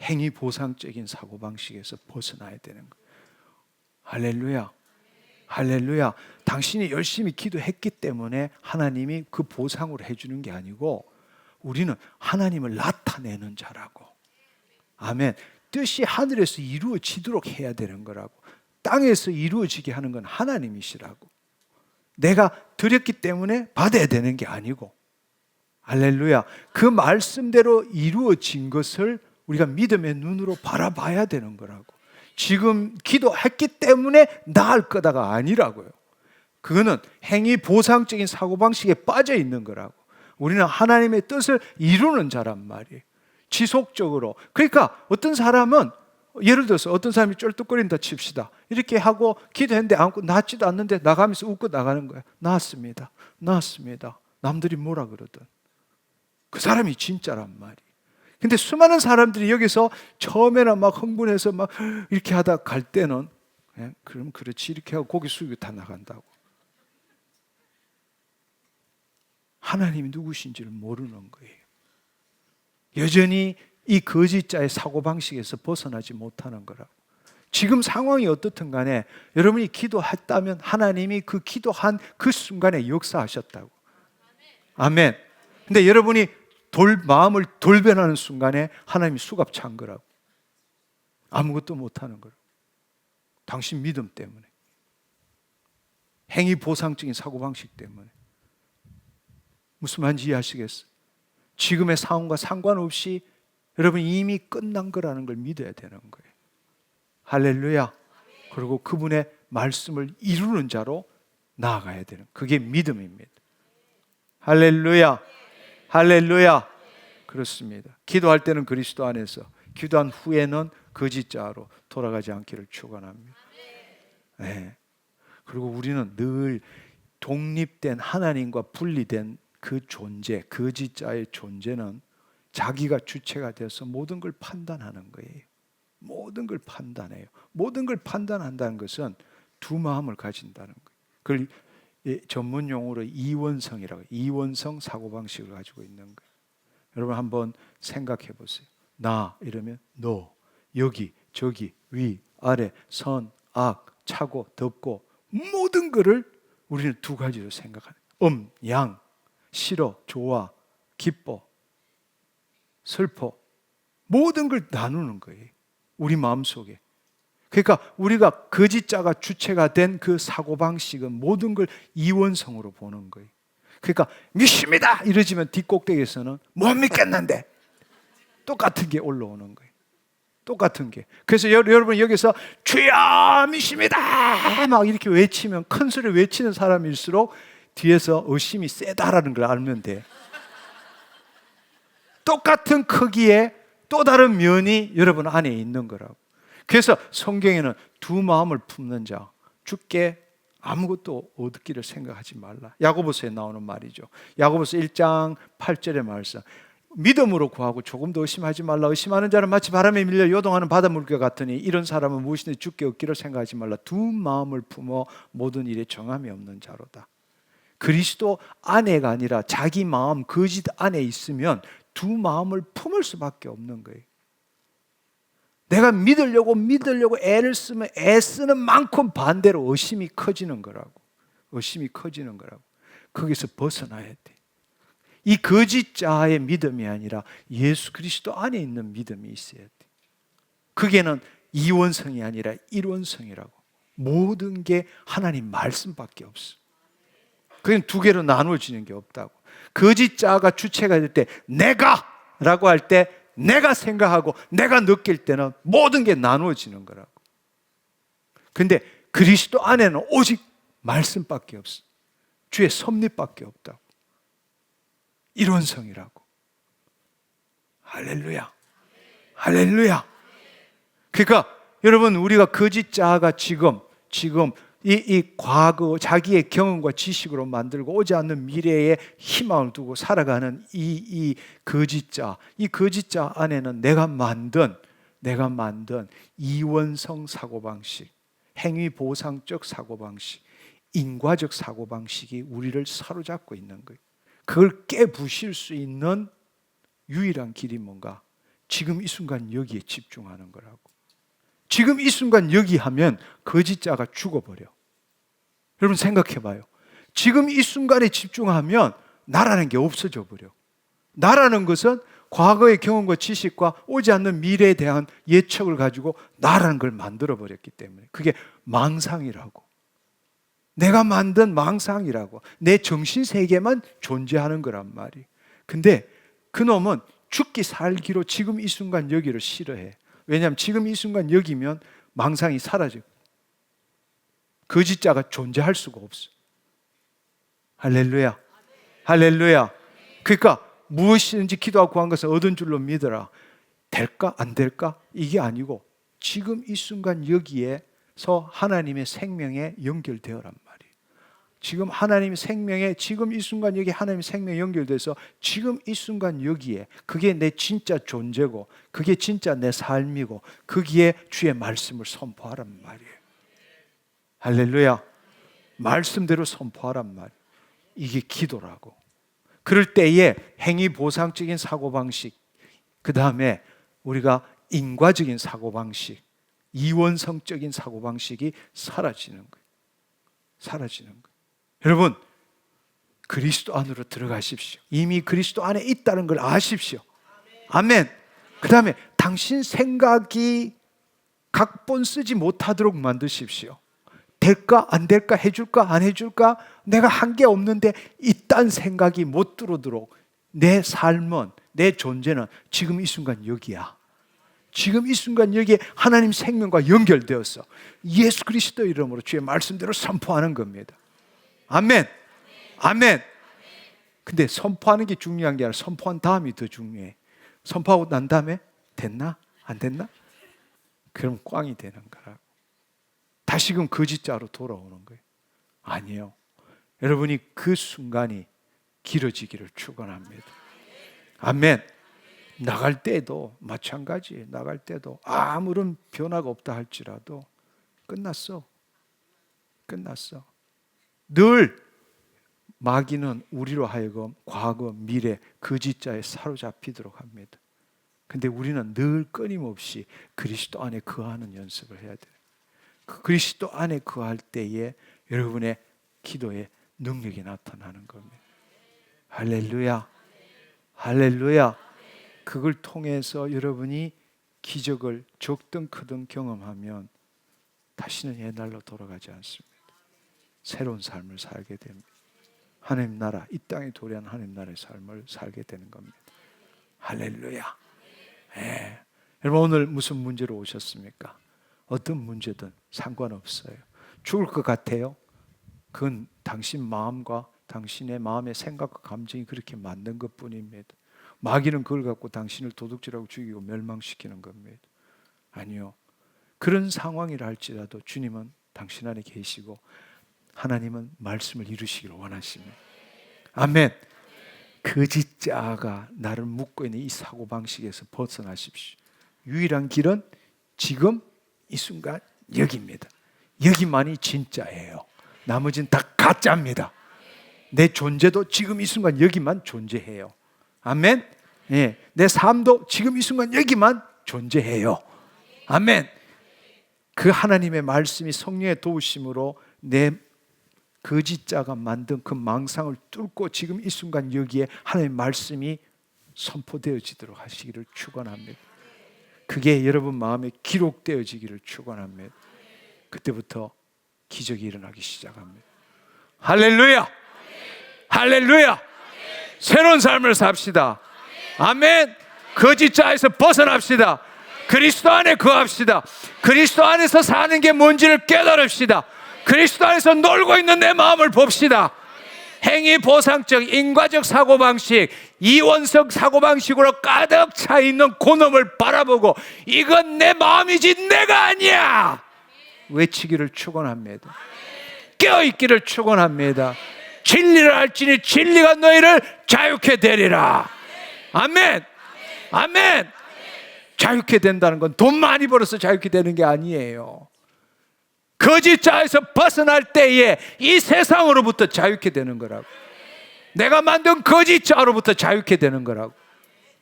행위 보상적인 사고방식에서 벗어나야 되는 거예요. 할렐루야. 할렐루야. 당신이 열심히 기도했기 때문에 하나님이 그 보상으로 해주는 게 아니고 우리는 하나님을 나타내는 자라고. 아멘. 뜻이 하늘에서 이루어지도록 해야 되는 거라고. 땅에서 이루어지게 하는 건 하나님이시라고. 내가 드렸기 때문에 받아야 되는 게 아니고. 할렐루야. 그 말씀대로 이루어진 것을 우리가 믿음의 눈으로 바라봐야 되는 거라고. 지금 기도했기 때문에 나을 거다가 아니라고요. 그거는 행위 보상적인 사고방식에 빠져 있는 거라고. 우리는 하나님의 뜻을 이루는 자란 말이에요. 지속적으로. 그러니까 어떤 사람은 예를 들어서 어떤 사람이 쩔뚝거린다 칩시다. 이렇게 하고 기도했는데 낫지도 않는데 나가면서 웃고 나가는 거야. 나았습니다. 나았습니다. 남들이 뭐라 그러든. 그 사람이 진짜란 말이에요. 근데 수많은 사람들이 여기서 처음에는 막 흥분해서 막 이렇게 하다 갈 때는 그럼 그렇지 이렇게 하고 고개 숙이고 다 나간다고. 하나님이 누구신지를 모르는 거예요. 여전히 이 거짓자의 사고방식에서 벗어나지 못하는 거라고. 지금 상황이 어떻든 간에 여러분이 기도했다면 하나님이 그 기도한 그 순간에 역사하셨다고. 아멘. 근데 여러분이 마음을 돌변하는 순간에 하나님이 수갑 찬 거라고. 아무것도 못하는 거예요. 당신 믿음 때문에, 행위 보상적인 사고방식 때문에. 무슨 말인지 이해하시겠어요? 지금의 상황과 상관없이 여러분 이미 끝난 거라는 걸 믿어야 되는 거예요. 할렐루야. 그리고 그분의 말씀을 이루는 자로 나아가야 되는, 그게 믿음입니다. 할렐루야. 할렐루야. 그렇습니다. 기도할 때는 그리스도 안에서, 기도한 후에는 거짓자로 돌아가지 않기를 축원합니다. 네. 그리고 우리는 늘 독립된, 하나님과 분리된 그 존재, 거짓자의 존재는 자기가 주체가 돼서 모든 걸 판단하는 거예요. 모든 걸 판단해요. 모든 걸 판단한다는 것은 두 마음을 가진다는 거예요. 그걸 전문 용어로 이원성이라고 해요. 이원성 사고방식을 가지고 있는 거예요. 여러분 한번 생각해 보세요. 나 이러면 너, 여기, 저기, 위, 아래, 선, 악, 차고, 덥고, 모든 것을 우리는 두 가지로 생각하는 거예요. 양, 싫어, 좋아, 기뻐, 슬퍼, 모든 걸 나누는 거예요. 우리 마음속에. 그러니까 우리가 거짓자가 주체가 된 그 사고방식은 모든 걸 이원성으로 보는 거예요. 그러니까 믿습니다 이러지만 뒷꼭대기에서는 못 믿겠는데 똑같은 게 올라오는 거예요. 똑같은 게. 그래서 여러분 여기서 주여 믿습니다 막 이렇게 외치면, 큰 소리 외치는 사람일수록 뒤에서 의심이 세다라는 걸 알면 돼. 똑같은 크기의 또 다른 면이 여러분 안에 있는 거라고. 그래서 성경에는 두 마음을 품는 자 주께 아무것도 얻기를 생각하지 말라. 야고보서에 나오는 말이죠. 야고보서 1장 8절의 말씀. 믿음으로 구하고 조금도 의심하지 말라. 의심하는 자는 마치 바람에 밀려 요동하는 바닷물과 같으니 이런 사람은 무엇이든지 주께 얻기를 생각하지 말라. 두 마음을 품어 모든 일에 정함이 없는 자로다. 그리스도 안에가 아니라 자기 마음, 거짓 안에 있으면 두 마음을 품을 수밖에 없는 거예요. 내가 믿으려고 애를 쓰면 애쓰는 만큼 반대로 의심이 커지는 거라고. 의심이 커지는 거라고. 거기서 벗어나야 돼. 이 거짓자의 믿음이 아니라 예수 그리스도 안에 있는 믿음이 있어야 돼. 그게는 이원성이 아니라 일원성이라고. 모든 게 하나님 말씀밖에 없어. 그건 두 개로 나누어지는 게 없다고. 거짓자가 주체가 될 때, 내가 라고 할 때 내가 생각하고 내가 느낄 때는 모든 게 나누어지는 거라고. 근데 그리스도 안에는 오직 말씀밖에 없어. 주의 섭리밖에 없다고. 일원성이라고. 할렐루야. 할렐루야. 그러니까 여러분 우리가 거짓자가 지금 이 과거 자기의 경험과 지식으로 만들고 오지 않는 미래에 희망을 두고 살아가는 이 거짓자, 이 거짓자 안에는 내가 만든 이원성 사고방식, 행위 보상적 사고방식, 인과적 사고방식이 우리를 사로잡고 있는 거예요. 그걸 깨부실 수 있는 유일한 길이 뭔가? 지금 이 순간 여기에 집중하는 거라고. 지금 이 순간 여기 하면 거짓자가 죽어버려. 여러분 생각해 봐요. 지금 이 순간에 집중하면 나라는 게 없어져 버려. 나라는 것은 과거의 경험과 지식과 오지 않는 미래에 대한 예측을 가지고 나라는 걸 만들어 버렸기 때문에 그게 망상이라고. 내가 만든 망상이라고. 내 정신세계만 존재하는 거란 말이에요. 근데 그놈은 죽기 살기로 지금 이 순간 여기를 싫어해. 왜냐하면 지금 이 순간 여기면 망상이 사라져. 거짓자가 존재할 수가 없어. 할렐루야. 할렐루야. 그러니까 무엇이든지 기도하고 구한 것을 얻은 줄로 믿어라. 될까 안 될까? 이게 아니고 지금 이 순간 여기에서 하나님의 생명에 연결되어란 말이에요. 지금 하나님의 생명에, 지금 이 순간 여기 하나님의 생명에 연결돼서 지금 이 순간 여기에 그게 내 진짜 존재고 그게 진짜 내 삶이고 거기에 주의 말씀을 선포하란 말이에요. 할렐루야. 말씀대로 선포하란 말이에요. 이게 기도라고. 그럴 때에 행위 보상적인 사고방식, 그 다음에 우리가 인과적인 사고방식, 이원성적인 사고방식이 사라지는 거예요. 사라지는 거예요. 여러분, 그리스도 안으로 들어가십시오. 이미 그리스도 안에 있다는 걸 아십시오. 아멘. 그 다음에 당신 생각이 각본 쓰지 못하도록 만드십시오. 될까 안 될까, 해줄까 안 해줄까, 내가 한 게 없는데 이딴 생각이 못 들어오도록 내 삶은, 내 존재는 지금 이 순간 여기야. 지금 이 순간 여기에 하나님 생명과 연결되어서 예수 그리스도 이름으로 주의 말씀대로 선포하는 겁니다. 아멘. 아멘. 근데 선포하는 게 중요한 게 아니라 선포한 다음이 더 중요해. 선포하고 난 다음에 됐나? 안 됐나? 그럼 꽝이 되는 거라고. 다시금 거짓자로 돌아오는 거예요. 아니에요. 여러분이 그 순간이 길어지기를 축원합니다. 아멘. 나갈 때도 마찬가지예요. 나갈 때도 아무런 변화가 없다 할지라도 끝났어. 끝났어. 늘 마귀는 우리로 하여금 과거, 미래, 거짓자에 사로잡히도록 합니다. 근데 우리는 늘 끊임없이 그리스도 안에 거하는 연습을 해야 돼요. 그 그리스도 안에 거할 때에 여러분의 기도에 능력이 나타나는 겁니다. 할렐루야. 할렐루야. 그걸 통해서 여러분이 기적을 적든 크든 경험하면 다시는 옛날로 돌아가지 않습니다. 새로운 삶을 살게 됩니다. 하나님 나라, 이 땅에 도래한 하나님 나라의 삶을 살게 되는 겁니다. 할렐루야. 네. 여러분 오늘 무슨 문제로 오셨습니까? 어떤 문제든 상관없어요. 죽을 것 같아요? 그건 당신 마음과 당신의 마음의 생각과 감정이 그렇게 만든 것뿐입니다. 마귀는 그걸 갖고 당신을 도둑질하고 죽이고 멸망시키는 겁니다. 아니요. 그런 상황이라 할지라도 주님은 당신 안에 계시고 하나님은 말씀을 이루시기를 원하십니다. 아멘. 거짓자가 나를 묶고 있는 이 사고방식에서 벗어나십시오. 유일한 길은 지금 이 순간 여기입니다. 여기만이 진짜예요. 나머지는 다 가짜입니다. 내 존재도 지금 이 순간 여기만 존재해요. 아멘. 예, 내 삶도 지금 이 순간 여기만 존재해요. 아멘. 그 하나님의 말씀이 성령의 도우심으로 내 거짓자가 만든 그 망상을 뚫고 지금 이 순간 여기에 하나님의 말씀이 선포되어지도록 하시기를 축원합니다. 그게 여러분 마음에 기록되어지기를 축원합니다. 그때부터 기적이 일어나기 시작합니다. 할렐루야. 할렐루야. 새로운 삶을 삽시다. 아멘. 거짓자에서 벗어납시다. 그리스도 안에 거합시다. 그리스도 안에서 사는 게 뭔지를 깨달읍시다. 그리스도 안에서 놀고 있는 내 마음을 봅시다. 행위 보상적, 인과적 사고방식, 이원성 사고방식으로 가득 차 있는 그놈을 바라보고 이건 내 마음이지 내가 아니야 외치기를 축원합니다. 깨어있기를 축원합니다. 진리를 알지니 진리가 너희를 자유케 되리라. 아멘. 아멘. 자유케 된다는 건 돈 많이 벌어서 자유케 되는 게 아니에요. 거짓자에서 벗어날 때에 이 세상으로부터 자유케 되는 거라고. 내가 만든 거짓자로부터 자유케 되는 거라고.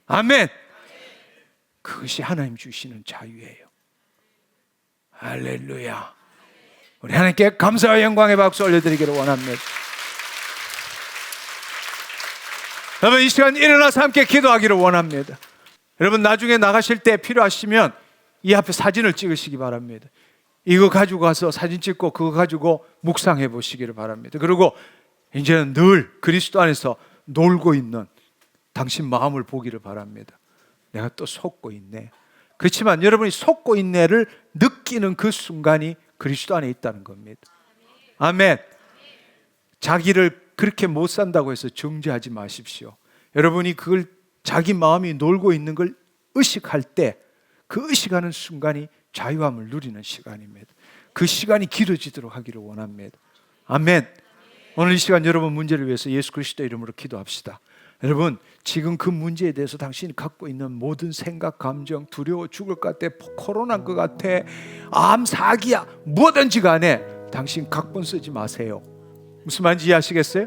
아멘. 그것이 하나님 주시는 자유예요. 할렐루야. 우리 하나님께 감사와 영광의 박수 올려드리기를 원합니다. 여러분 이 시간 일어나서 함께 기도하기를 원합니다. 여러분 나중에 나가실 때 필요하시면 이 앞에 사진을 찍으시기 바랍니다. 이거 가지고 가서 사진 찍고 그거 가지고 묵상해 보시기를 바랍니다. 그리고 이제는 늘 그리스도 안에서 놀고 있는 당신 마음을 보기를 바랍니다. 내가 또 속고 있네. 그렇지만 여러분이 속고 있네를 느끼는 그 순간이 그리스도 안에 있다는 겁니다. 아멘. 자기를 그렇게 못 산다고 해서 정죄하지 마십시오. 여러분이 그걸 자기 마음이 놀고 있는 걸 의식할 때 그 의식하는 순간이 자유함을 누리는 시간입니다. 그 시간이 길어지도록 하기를 원합니다. 아멘. 오늘 이 시간 여러분 문제를 위해서 예수 그리스도 이름으로 기도합시다. 여러분 지금 그 문제에 대해서 당신이 갖고 있는 모든 생각, 감정, 두려워 죽을 것 같아, 코로나인 것 같아, 암, 사기야, 뭐든지 간에 당신 각본 쓰지 마세요. 무슨 말인지 이해하시겠어요?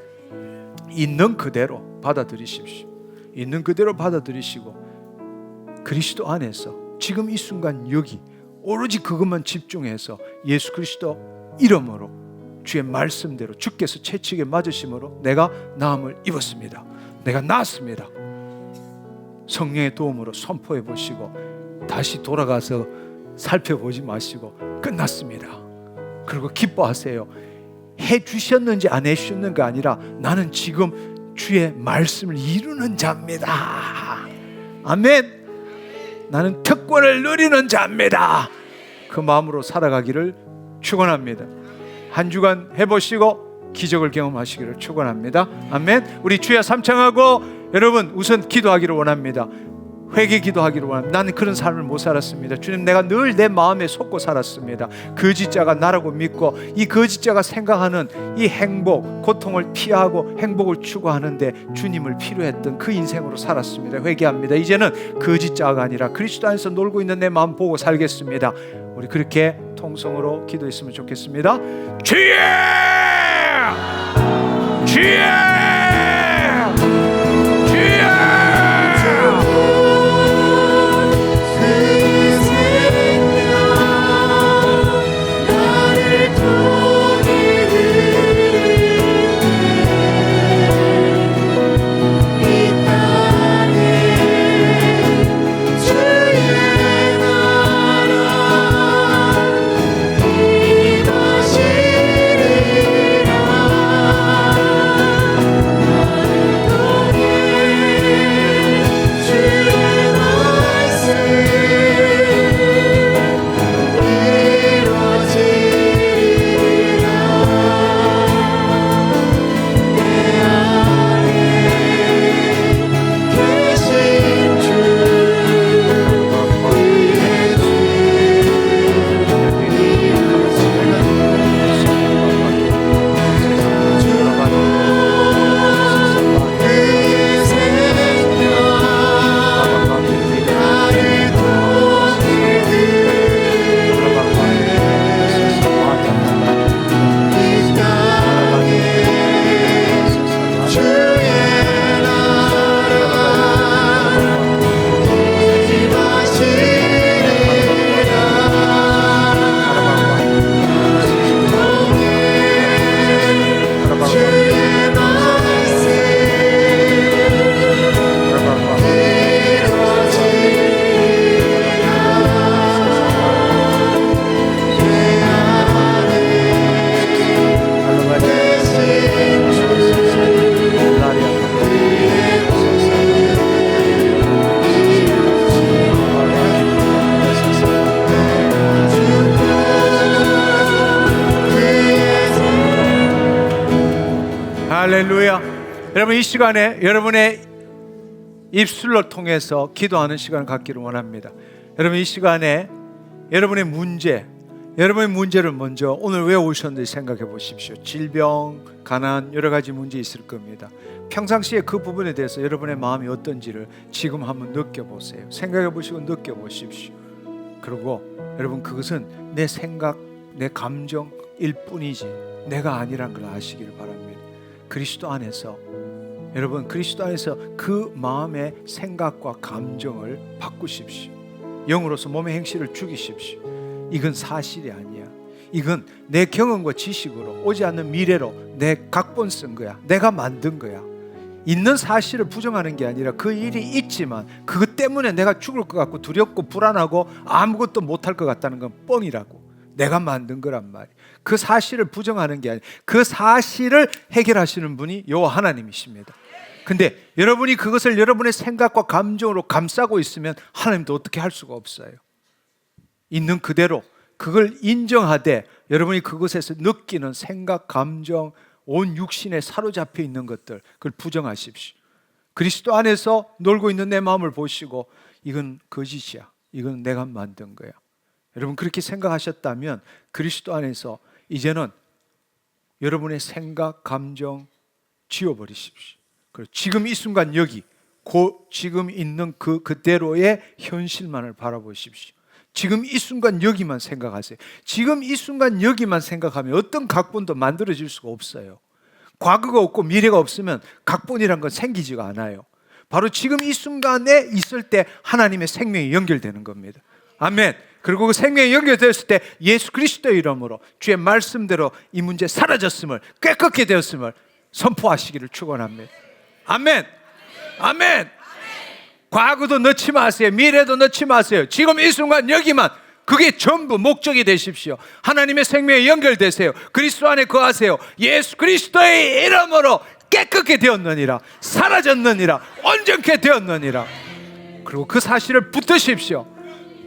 있는 그대로 받아들이십시오. 있는 그대로 받아들이시고 그리스도 안에서 지금 이 순간 여기 오로지 그것만 집중해서 예수 그리스도 이름으로 주의 말씀대로 주께서 채찍에 맞으심으로 내가 나음을 입었습니다. 내가 나았습니다. 성령의 도움으로 선포해 보시고 다시 돌아가서 살펴보지 마시고 끝났습니다. 그리고 기뻐하세요. 해주셨는지 안 해주셨는가 아니라 나는 지금 주의 말씀을 이루는 자입니다. 아멘. 나는 특권을 누리는 자입니다. 그 마음으로 살아가기를 축원합니다. 한 주간 해보시고 기적을 경험하시기를 축원합니다. 아멘. 우리 주여 삼창하고 여러분 우선 기도하기를 원합니다. 회개 기도하기를 원합니다. 나는 그런 삶을 못 살았습니다. 주님, 내가 늘 내 마음에 속고 살았습니다. 거짓자가 나라고 믿고 이 거짓자가 생각하는 이 행복, 고통을 피하고 행복을 추구하는데 주님을 필요했던 그 인생으로 살았습니다. 회개합니다. 이제는 거짓자가 아니라 그리스도 안에서 놀고 있는 내 마음 보고 살겠습니다. 우리 그렇게 통성으로 기도했으면 좋겠습니다. 주여! 주여! 할렐루야. 여러분 이 시간에 여러분의 입술로 통해서 기도하는 시간을 갖기를 원합니다. 여러분 이 시간에 여러분의 문제를 먼저 오늘 왜 오셨는지 생각해 보십시오. 질병, 가난 여러 가지 문제 있을 겁니다. 평상시에 그 부분에 대해서 여러분의 마음이 어떤지를 지금 한번 느껴보세요. 생각해 보시고 느껴보십시오. 그리고 여러분 그것은 내 생각, 내 감정일 뿐이지 내가 아니란 걸 아시기를 바랍니다. 그리스도 안에서 여러분 그리스도 안에서 그 마음의 생각과 감정을 바꾸십시오. 영으로서 몸의 행실을 죽이십시오. 이건 사실이 아니야. 이건 내 경험과 지식으로 오지 않는 미래로 내 각본 쓴 거야. 내가 만든 거야. 있는 사실을 부정하는 게 아니라 그 일이 있지만 그것 때문에 내가 죽을 것 같고 두렵고 불안하고 아무것도 못할 것 같다는 건 뻥이라고. 내가 만든 거란 말이에요. 그 사실을 부정하는 게 아니라 그 사실을 해결하시는 분이 여호와 하나님이십니다. 근데 여러분이 그것을 여러분의 생각과 감정으로 감싸고 있으면 하나님도 어떻게 할 수가 없어요. 있는 그대로 그걸 인정하되 여러분이 그것에서 느끼는 생각, 감정, 온 육신에 사로잡혀 있는 것들 그걸 부정하십시오. 그리스도 안에서 놀고 있는 내 마음을 보시고 이건 거짓이야. 이건 내가 만든 거야. 여러분 그렇게 생각하셨다면 그리스도 안에서 이제는 여러분의 생각, 감정 지워버리십시오. 그리고 지금 이 순간 여기 지금 있는 그대로의 현실만을 바라보십시오. 지금 이 순간 여기만 생각하세요. 지금 이 순간 여기만 생각하면 어떤 각본도 만들어질 수가 없어요. 과거가 없고 미래가 없으면 각본이란 건 생기지가 않아요. 바로 지금 이 순간에 있을 때 하나님의 생명이 연결되는 겁니다. 아멘. 그리고 그 생명이 연결되었을 때 예수 그리스도의 이름으로 주의 말씀대로 이 문제 사라졌음을 깨끗게 되었음을 선포하시기를 축원합니다. 아멘. 아멘. 과거도 넣지 마세요. 미래도 넣지 마세요. 지금 이 순간 여기만 그게 전부 목적이 되십시오. 하나님의 생명에 연결되세요. 그리스도 안에 거하세요. 예수 그리스도의 이름으로 깨끗게 되었느니라, 사라졌느니라, 온전케 되었느니라. 그리고 그 사실을 붙드십시오.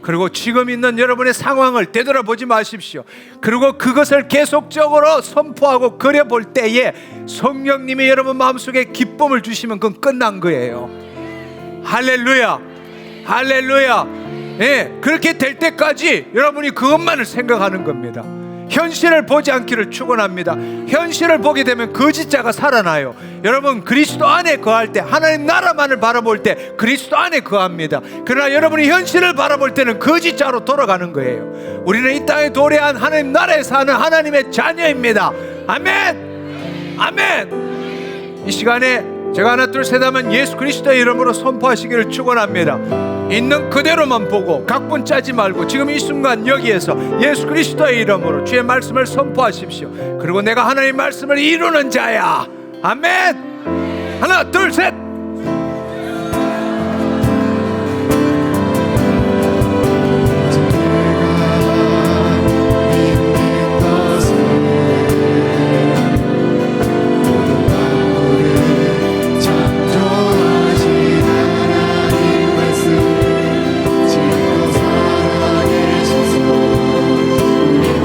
그리고 지금 있는 여러분의 상황을 되돌아보지 마십시오. 그리고 그것을 계속적으로 선포하고 그려볼 때에 성령님이 여러분 마음속에 기쁨을 주시면 그건 끝난 거예요. 할렐루야, 할렐루야. 예, 그렇게 될 때까지 여러분이 그것만을 생각하는 겁니다. 현실을 보지 않기를 축원합니다. 현실을 보게 되면 거짓자가 살아나요. 여러분 그리스도 안에 거할 때, 하나님 나라만을 바라볼 때 그리스도 안에 거합니다. 그러나 여러분이 현실을 바라볼 때는 거짓자로 돌아가는 거예요. 우리는 이 땅에 도래한 하나님 나라에 사는 하나님의 자녀입니다. 아멘, 아멘. 이 시간에 제가 하나 둘 셋 하면 예수 그리스도의 이름으로 선포하시기를 축원합니다. 있는 그대로만 보고 각본 짜지 말고 지금 이 순간 여기에서 예수 그리스도의 이름으로 주의 말씀을 선포하십시오. 그리고 내가 하나님의 말씀을 이루는 자야. 아멘. 하나 둘 셋.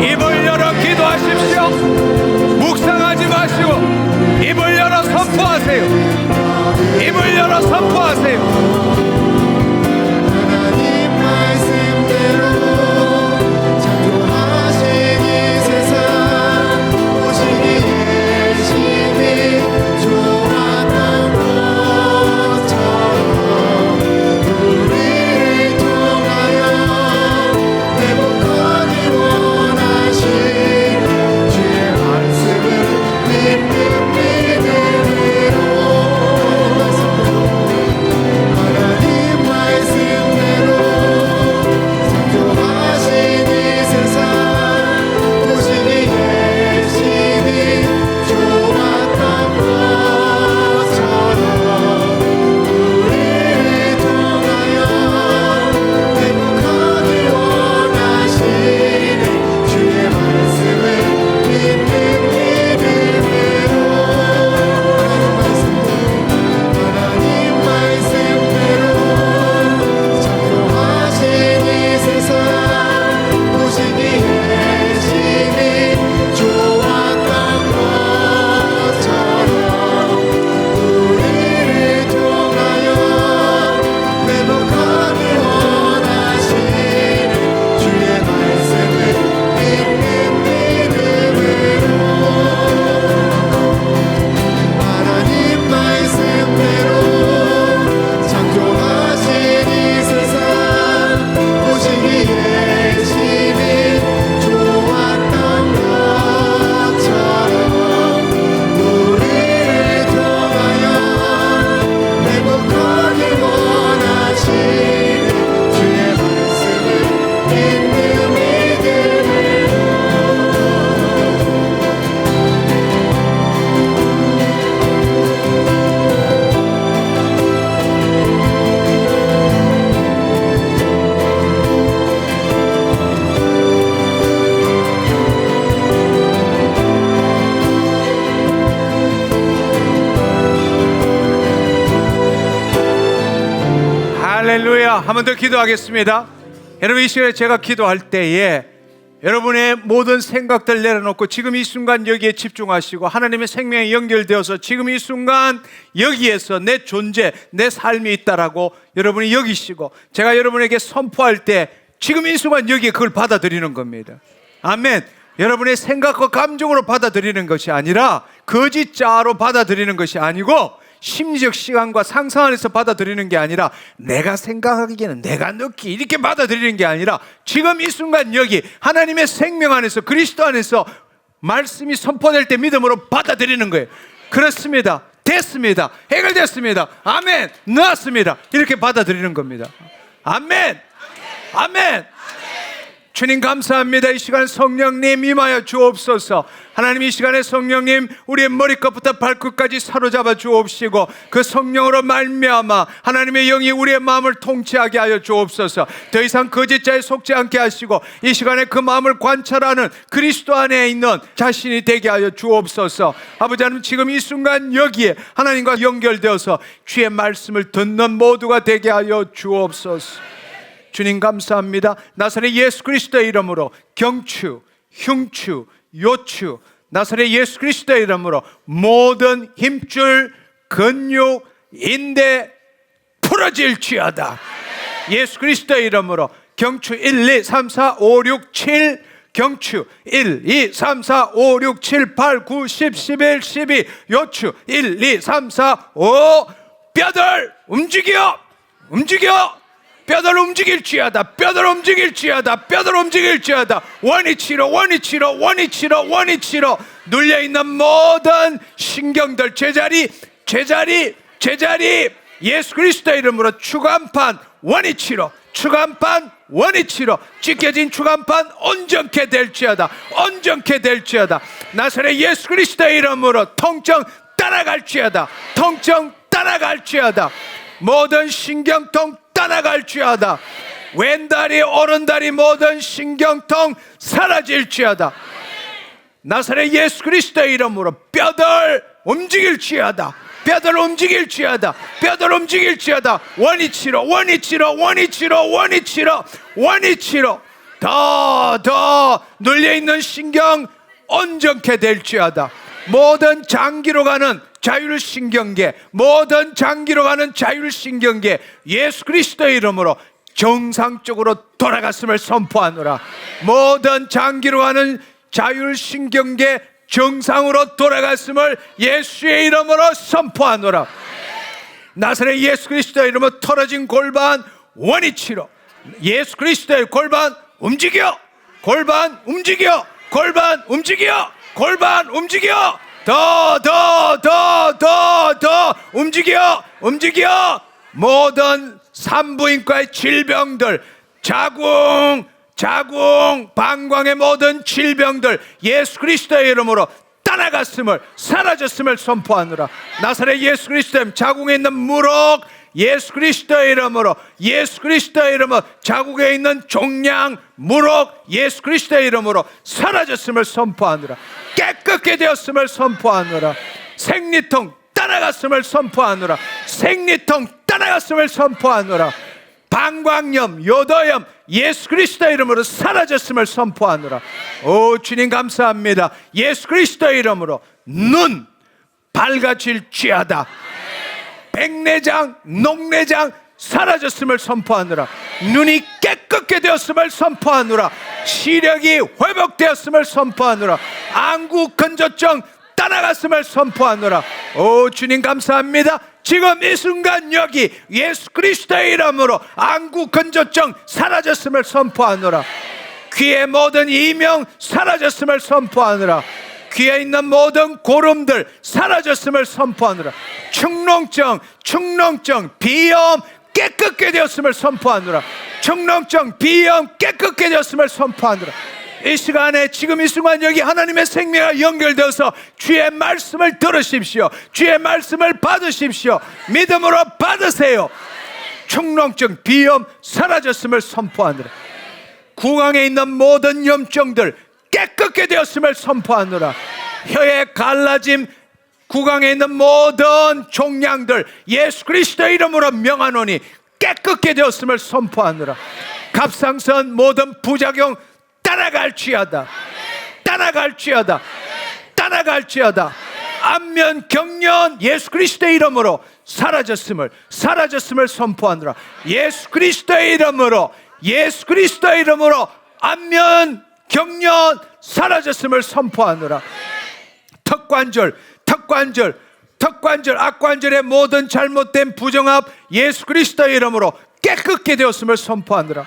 입을 열어 기도하십시오. 묵상하지 마시고 입을 열어 선포하세요. 입을 열어 선포하세요. 하나님 말씀대로 창조하신 이 세상 오시기 예심이 좋았던 것처럼 우리를 통하여 회복하기 원하신 주의 말씀을 믿는 믿음으로 하나님 말씀대로 창조하신 이 세상 오시기 예심이 좋았던 것처럼 우리를 통하여 회복하기 원하시는 주의 말씀을 믿는 믿음으로 하나님 말씀대로 창조하신 이 세상 오시기 예심이 좋았던 것처럼 우리를 통하여 회복하기 원하시는 주의 말씀을 믿는 믿음으로 하나님 말씀대로 창조하신 이 세상 오시기 예심이 좋았던 것처럼 우리를 통하여 회복하기 원하시는 주의 말씀을 믿는 믿음으로 할렐루야. 한 번 더 기도하겠습니다. 여러분 이 시간에 제가 기도할 때에 여러분의 모든 생각들 내려놓고 지금 이 순간 여기에 집중하시고 하나님의 생명에 연결되어서 지금 이 순간 여기에서 내 존재, 내 삶이 있다라고 여러분이 여기시고 제가 여러분에게 선포할 때 지금 이 순간 여기에 그걸 받아들이는 겁니다. 아멘. 여러분의 생각과 감정으로 받아들이는 것이 아니라 거짓자로 받아들이는 것이 아니고 심리적 시간과 상상 안에서 받아들이는 게 아니라 내가 생각하기에는 내가 느끼 이렇게 받아들이는 게 아니라 지금 이 순간 여기 하나님의 생명 안에서 그리스도 안에서 말씀이 선포될 때 믿음으로 받아들이는 거예요. 그렇습니다. 됐습니다. 해결됐습니다. 아멘. 나았습니다. 이렇게 받아들이는 겁니다. 아멘. 아멘. 주님 감사합니다. 이 시간 성령님 임하여 주옵소서. 하나님, 이 시간에 성령님 우리의 머리끝부터 발끝까지 사로잡아 주옵시고 그 성령으로 말미암아 하나님의 영이 우리의 마음을 통치하게 하여 주옵소서. 더 이상 거짓자에 속지 않게 하시고 이 시간에 그 마음을 관찰하는 그리스도 안에 있는 자신이 되게 하여 주옵소서. 아버지 하나님, 지금 이 순간 여기에 하나님과 연결되어서 주의 말씀을 듣는 모두가 되게 하여 주옵소서. 주님 감사합니다. 나사렛 예수 그리스도의 이름으로 경추, 흉추, 요추, 나사렛 예수 그리스도의 이름으로 모든 힘줄, 근육, 인대 풀어질지어다. 예수 그리스도의 이름으로 경추 1, 2, 3, 4, 5, 6, 7 경추 1, 2, 3, 4, 5, 6, 7, 8, 9, 10, 11, 12 요추 1, 2, 3, 4, 5 뼈들 움직여 뼈들 움직일지어다. 뼈들 움직일지어다. 뼈들 움직일지어다. 원위치로 눌려있는 모든 신경들 제자리 예수 그리스도의 이름으로 추간판 원위치로 찢겨진 추간판 온전케 될지어다. 나사렛 예수 그리스도의 이름으로 통증 따라갈지어다. 모든 신경통 떠나갈지어다. 왼다리 오른다리 모든 신경통 사라질지어다. 나사렛 예수 그리스도의 이름으로 뼈들 움직일지어다. 원위치로 더 눌려있는 신경 온전케 될지어다. 모든 장기로 가는 자율신경계 예수 그리스도의 이름으로 정상적으로 돌아갔음을 선포하노라. 모든 장기로 가는 자율신경계 정상으로 돌아갔음을 예수의 이름으로 선포하노라. 나사렛 예수 그리스도의 이름으로 털어진 골반 원위치로 예수 그리스도의 골반 움직여 더 움직여. 모든 산부인과의 질병들, 자궁, 방광의 모든 질병들 예수 그리스도의 이름으로 떠나갔음을, 사라졌음을 선포하노라. 나사렛 예수 그리스도의 이름, 자궁에 있는 무록 예수 그리스도의 이름으로 자궁에 있는 종양, 무록 예수 그리스도의 이름으로 사라졌음을 선포하노라. 깨끗게 되었음을 선포하노라. 생리통 떠나갔음을 선포하노라. 방광염, 요도염 예수 그리스도의 이름으로 사라졌음을 선포하노라. 오 주님 감사합니다. 예수 그리스도의 이름으로 눈 밝아질지어다. 백내장, 녹내장 사라졌음을 선포하노라. 눈이 깨끗게 되었음을 선포하노라. 시력이 회복되었음을 선포하노라. 안구 건조증 떠나갔음을 선포하노라. 오 주님 감사합니다. 지금 이 순간 여기 예수 그리스도의 이름으로 안구 건조증 사라졌음을 선포하노라. 귀의 모든 이명 사라졌음을 선포하노라. 귀에 있는 모든 고름들 사라졌음을 선포하노라. 축농증, 비염 깨끗게 되었음을 선포하노라. 깨끗게 되었음을 선포하노라. 이 시간에 지금 이 순간 여기 하나님의 생명과 연결되어서 주의 말씀을 들으십시오. 주의 말씀을 받으십시오. 믿음으로 받으세요. 축농증, 비염 사라졌음을 선포하노라. 구강에 있는 모든 염증들 깨끗게 되었음을 선포하노라. 혀의 갈라짐, 구강에 있는 모든 종양들 예수 그리스도의 이름으로 명하노니 깨끗게 되었음을 선포하노라. 갑상선 모든 부작용 따라갈지어다. 안면, 경련 예수 그리스도의 이름으로 사라졌음을 선포하노라. 예수 그리스도의 이름으로 안면, 경련 사라졌음을 선포하노라. 턱관절, 악관절의 모든 잘못된 부정합 예수 그리스도의 이름으로 깨끗게 되었음을 선포하노라.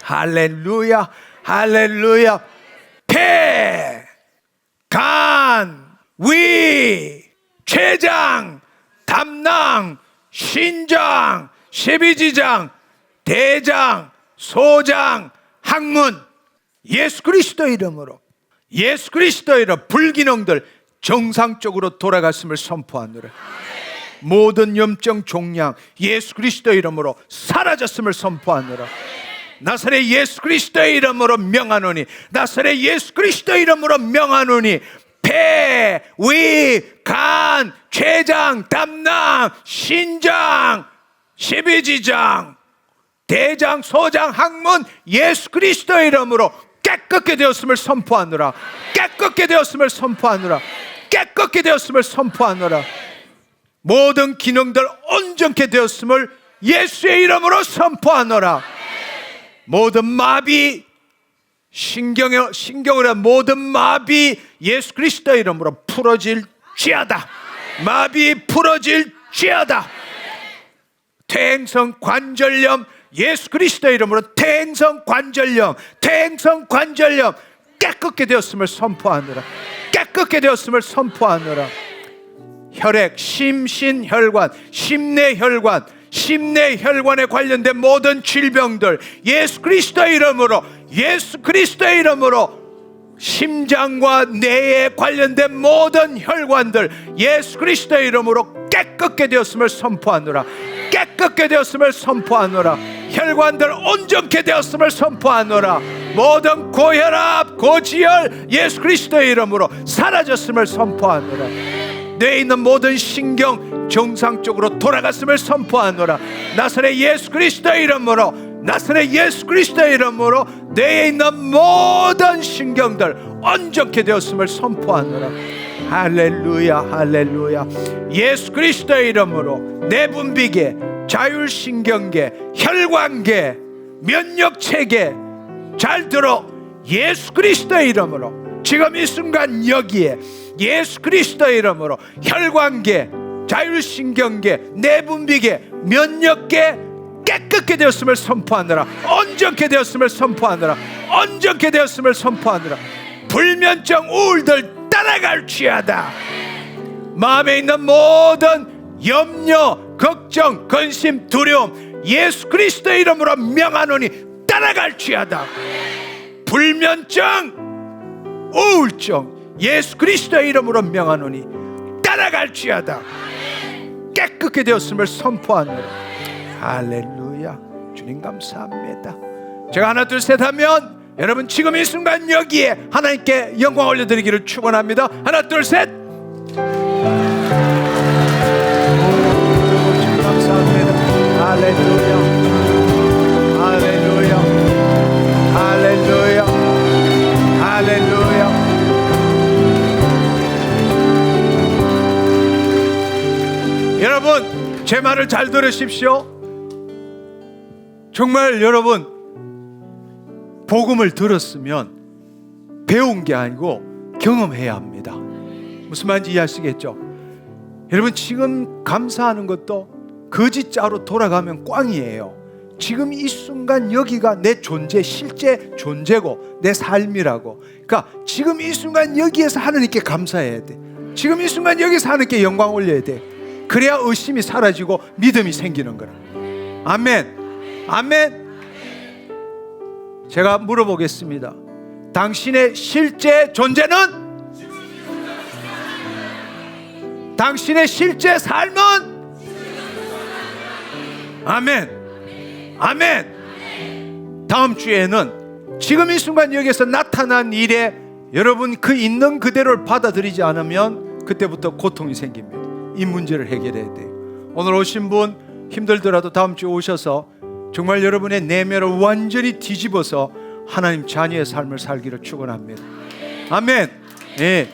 할렐루야. 폐, 간, 위, 췌장, 담낭, 신장, 십이지장, 대장, 소장, 항문 예수 그리스도의 이름으로, 예수 그리스도의 이름, 불기능들 정상적으로 돌아갔음을 선포하노라. 모든 염증 종양 예수 그리스도의 이름으로 사라졌음을 선포하노라. 나사렛 예수 그리스도의 이름으로 명하노니, 나사렛 예수 그리스도의 이름으로 명하노니, 폐, 위, 간, 췌장, 담낭, 신장, 십이지장, 대장, 소장, 항문 예수 그리스도의 이름으로 깨끗게 되었음을 선포하노라. 깨끗게 되었음을 선포하노라. 깨끗게 되었음을 선포하노라. 모든 기능들 온전케 되었음을 예수의 이름으로 선포하노라. 모든 마비, 신경을 한 모든 마비 예수 그리스도의 이름으로 풀어질지어다. 마비 풀어질지어다. 퇴행성 관절염 예수 그리스도의 이름으로 퇴행성 관절염, 퇴행성 관절염 깨끗게 되었음을 선포하노라. 깨끗게 되었음을 선포하노라. 혈액, 심신혈관, 심내혈관, 심내혈관에 관련된 모든 질병들 예수 그리스도의 이름으로, 예수 그리스도의 이름으로 심장과 뇌에 관련된 모든 혈관들 예수 그리스도의 이름으로 깨끗게 되었음을 선포하노라. 깨끗게 되었음을 선포하노라. 혈관들 온전케 되었음을 선포하노라. 모든 고혈압, 고지혈 예수 그리스도의 이름으로 사라졌음을 선포하노라. 뇌에 있는 모든 신경 정상적으로 돌아갔음을 선포하노라. 나사렛 예수 그리스도의 이름으로, 나사렛 예수 그리스도의 이름으로 뇌에 있는 모든 신경들 온전케 되었음을 선포하노라. 할렐루야, 할렐루야. 예수 그리스도의 이름으로 내분비계, 자율신경계, 혈관계, 면역체계 잘 들어. 예수 그리스도의 이름으로 지금 이 순간 여기에 예수 그리스도의 이름으로 혈관계, 자율신경계, 내분비계, 면역계 깨끗게 되었음을 선포하느라. 온전케 되었음을 선포하느라. 온전케 되었음을 선포하느라. 불면증, 우울들 따라갈지어다. 마음에 있는 모든 염려, 걱정, 근심, 두려움 예수 그리스도의 이름으로 명하노니 따라갈지어다. 불면증, 우울증 예수 그리스도의 이름으로 명하노니 따라갈지어다. 깨끗게 되었음을 선포하노라. 할렐루야. 주님 감사합니다. 제가 하나 둘 셋 하면 여러분 지금 이 순간 여기에 하나님께 영광 올려드리기를 축원합니다. 하나 둘 셋. 주님 감사합니다. 할렐루야. 할렐루야. 할렐루야. 할렐루야. 여러분 제 말을 잘 들으십시오. 정말 여러분 복음을 들었으면 배운 게 아니고 경험해야 합니다. 무슨 말인지 이해하시겠죠? 여러분 지금 감사하는 것도 거짓자로 돌아가면 꽝이에요. 지금 이 순간 여기가 내 존재, 실제 존재고 내 삶이라고. 그러니까 지금 이 순간 여기에서 하나님께 감사해야 돼. 지금 이 순간 여기서 하나님께 영광 올려야 돼. 그래야 의심이 사라지고 믿음이 생기는 거라. 아멘. 아멘. 제가 물어보겠습니다. 당신의 실제 존재는? 당신의 실제 삶은? 아멘. 아멘. 다음 주에는 지금 이 순간 여기서 나타난 일에 여러분 그 있는 그대로를 받아들이지 않으면 그때부터 고통이 생깁니다. 이 문제를 해결해야 돼요. 오늘 오신 분 힘들더라도 다음 주에 오셔서 정말 여러분의 내면을 완전히 뒤집어서 하나님 자녀의 삶을 살기를 축원합니다. 아멘. 예.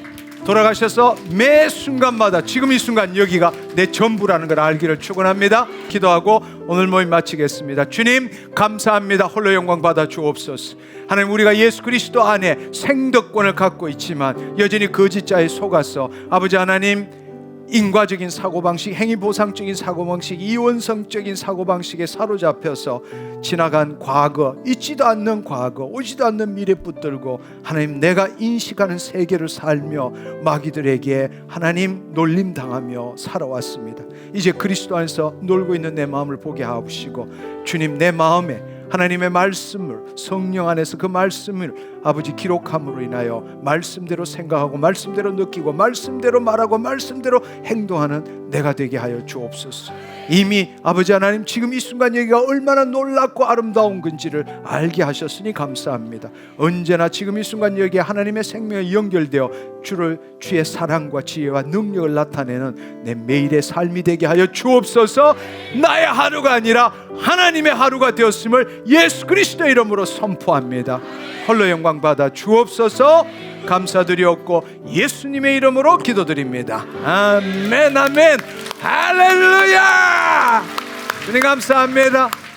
돌아가셔서 매 순간마다 지금 이 순간 여기가 내 전부라는 걸 알기를 축원합니다. 기도하고 오늘 모임 마치겠습니다. 주님 감사합니다. 홀로 영광 받아 주옵소서. 하나님 우리가 예수 그리스도 안에 생덕권을 갖고 있지만 여전히 거짓자에 속아서 아버지 하나님 인과적인 사고방식, 행위보상적인 사고방식, 이원성적인 사고방식에 사로잡혀서 지나간 과거, 있지도 않는 과거, 오지도 않는 미래 붙들고 하나님 내가 인식하는 세계를 살며 마귀들에게 하나님 놀림당하며 살아왔습니다. 이제 그리스도 안에서 놀고 있는 내 마음을 보게 하옵시고 주님 내 마음에 하나님의 말씀을 성령 안에서 그 말씀을 아버지 기록함으로 인하여 말씀대로 생각하고 말씀대로 느끼고 말씀대로 말하고 말씀대로 행동하는 내가 되게 하여 주옵소서. 이미 아버지 하나님 지금 이 순간 여기가 얼마나 놀랍고 아름다운 건지를 알게 하셨으니 감사합니다. 언제나 지금 이 순간 여기에 하나님의 생명에 연결되어 주의 사랑과 지혜와 능력을 나타내는 내 매일의 삶이 되게 하여 주옵소서. 나의 하루가 아니라 하나님의 하루가 되었음을 예수 그리스도의 이름으로 선포합니다. 홀로 영광 받아 주옵소서. 감사드리옵고 예수님의 이름으로 기도드립니다. 아멘 아멘 할렐루야. 주님 감사합니다.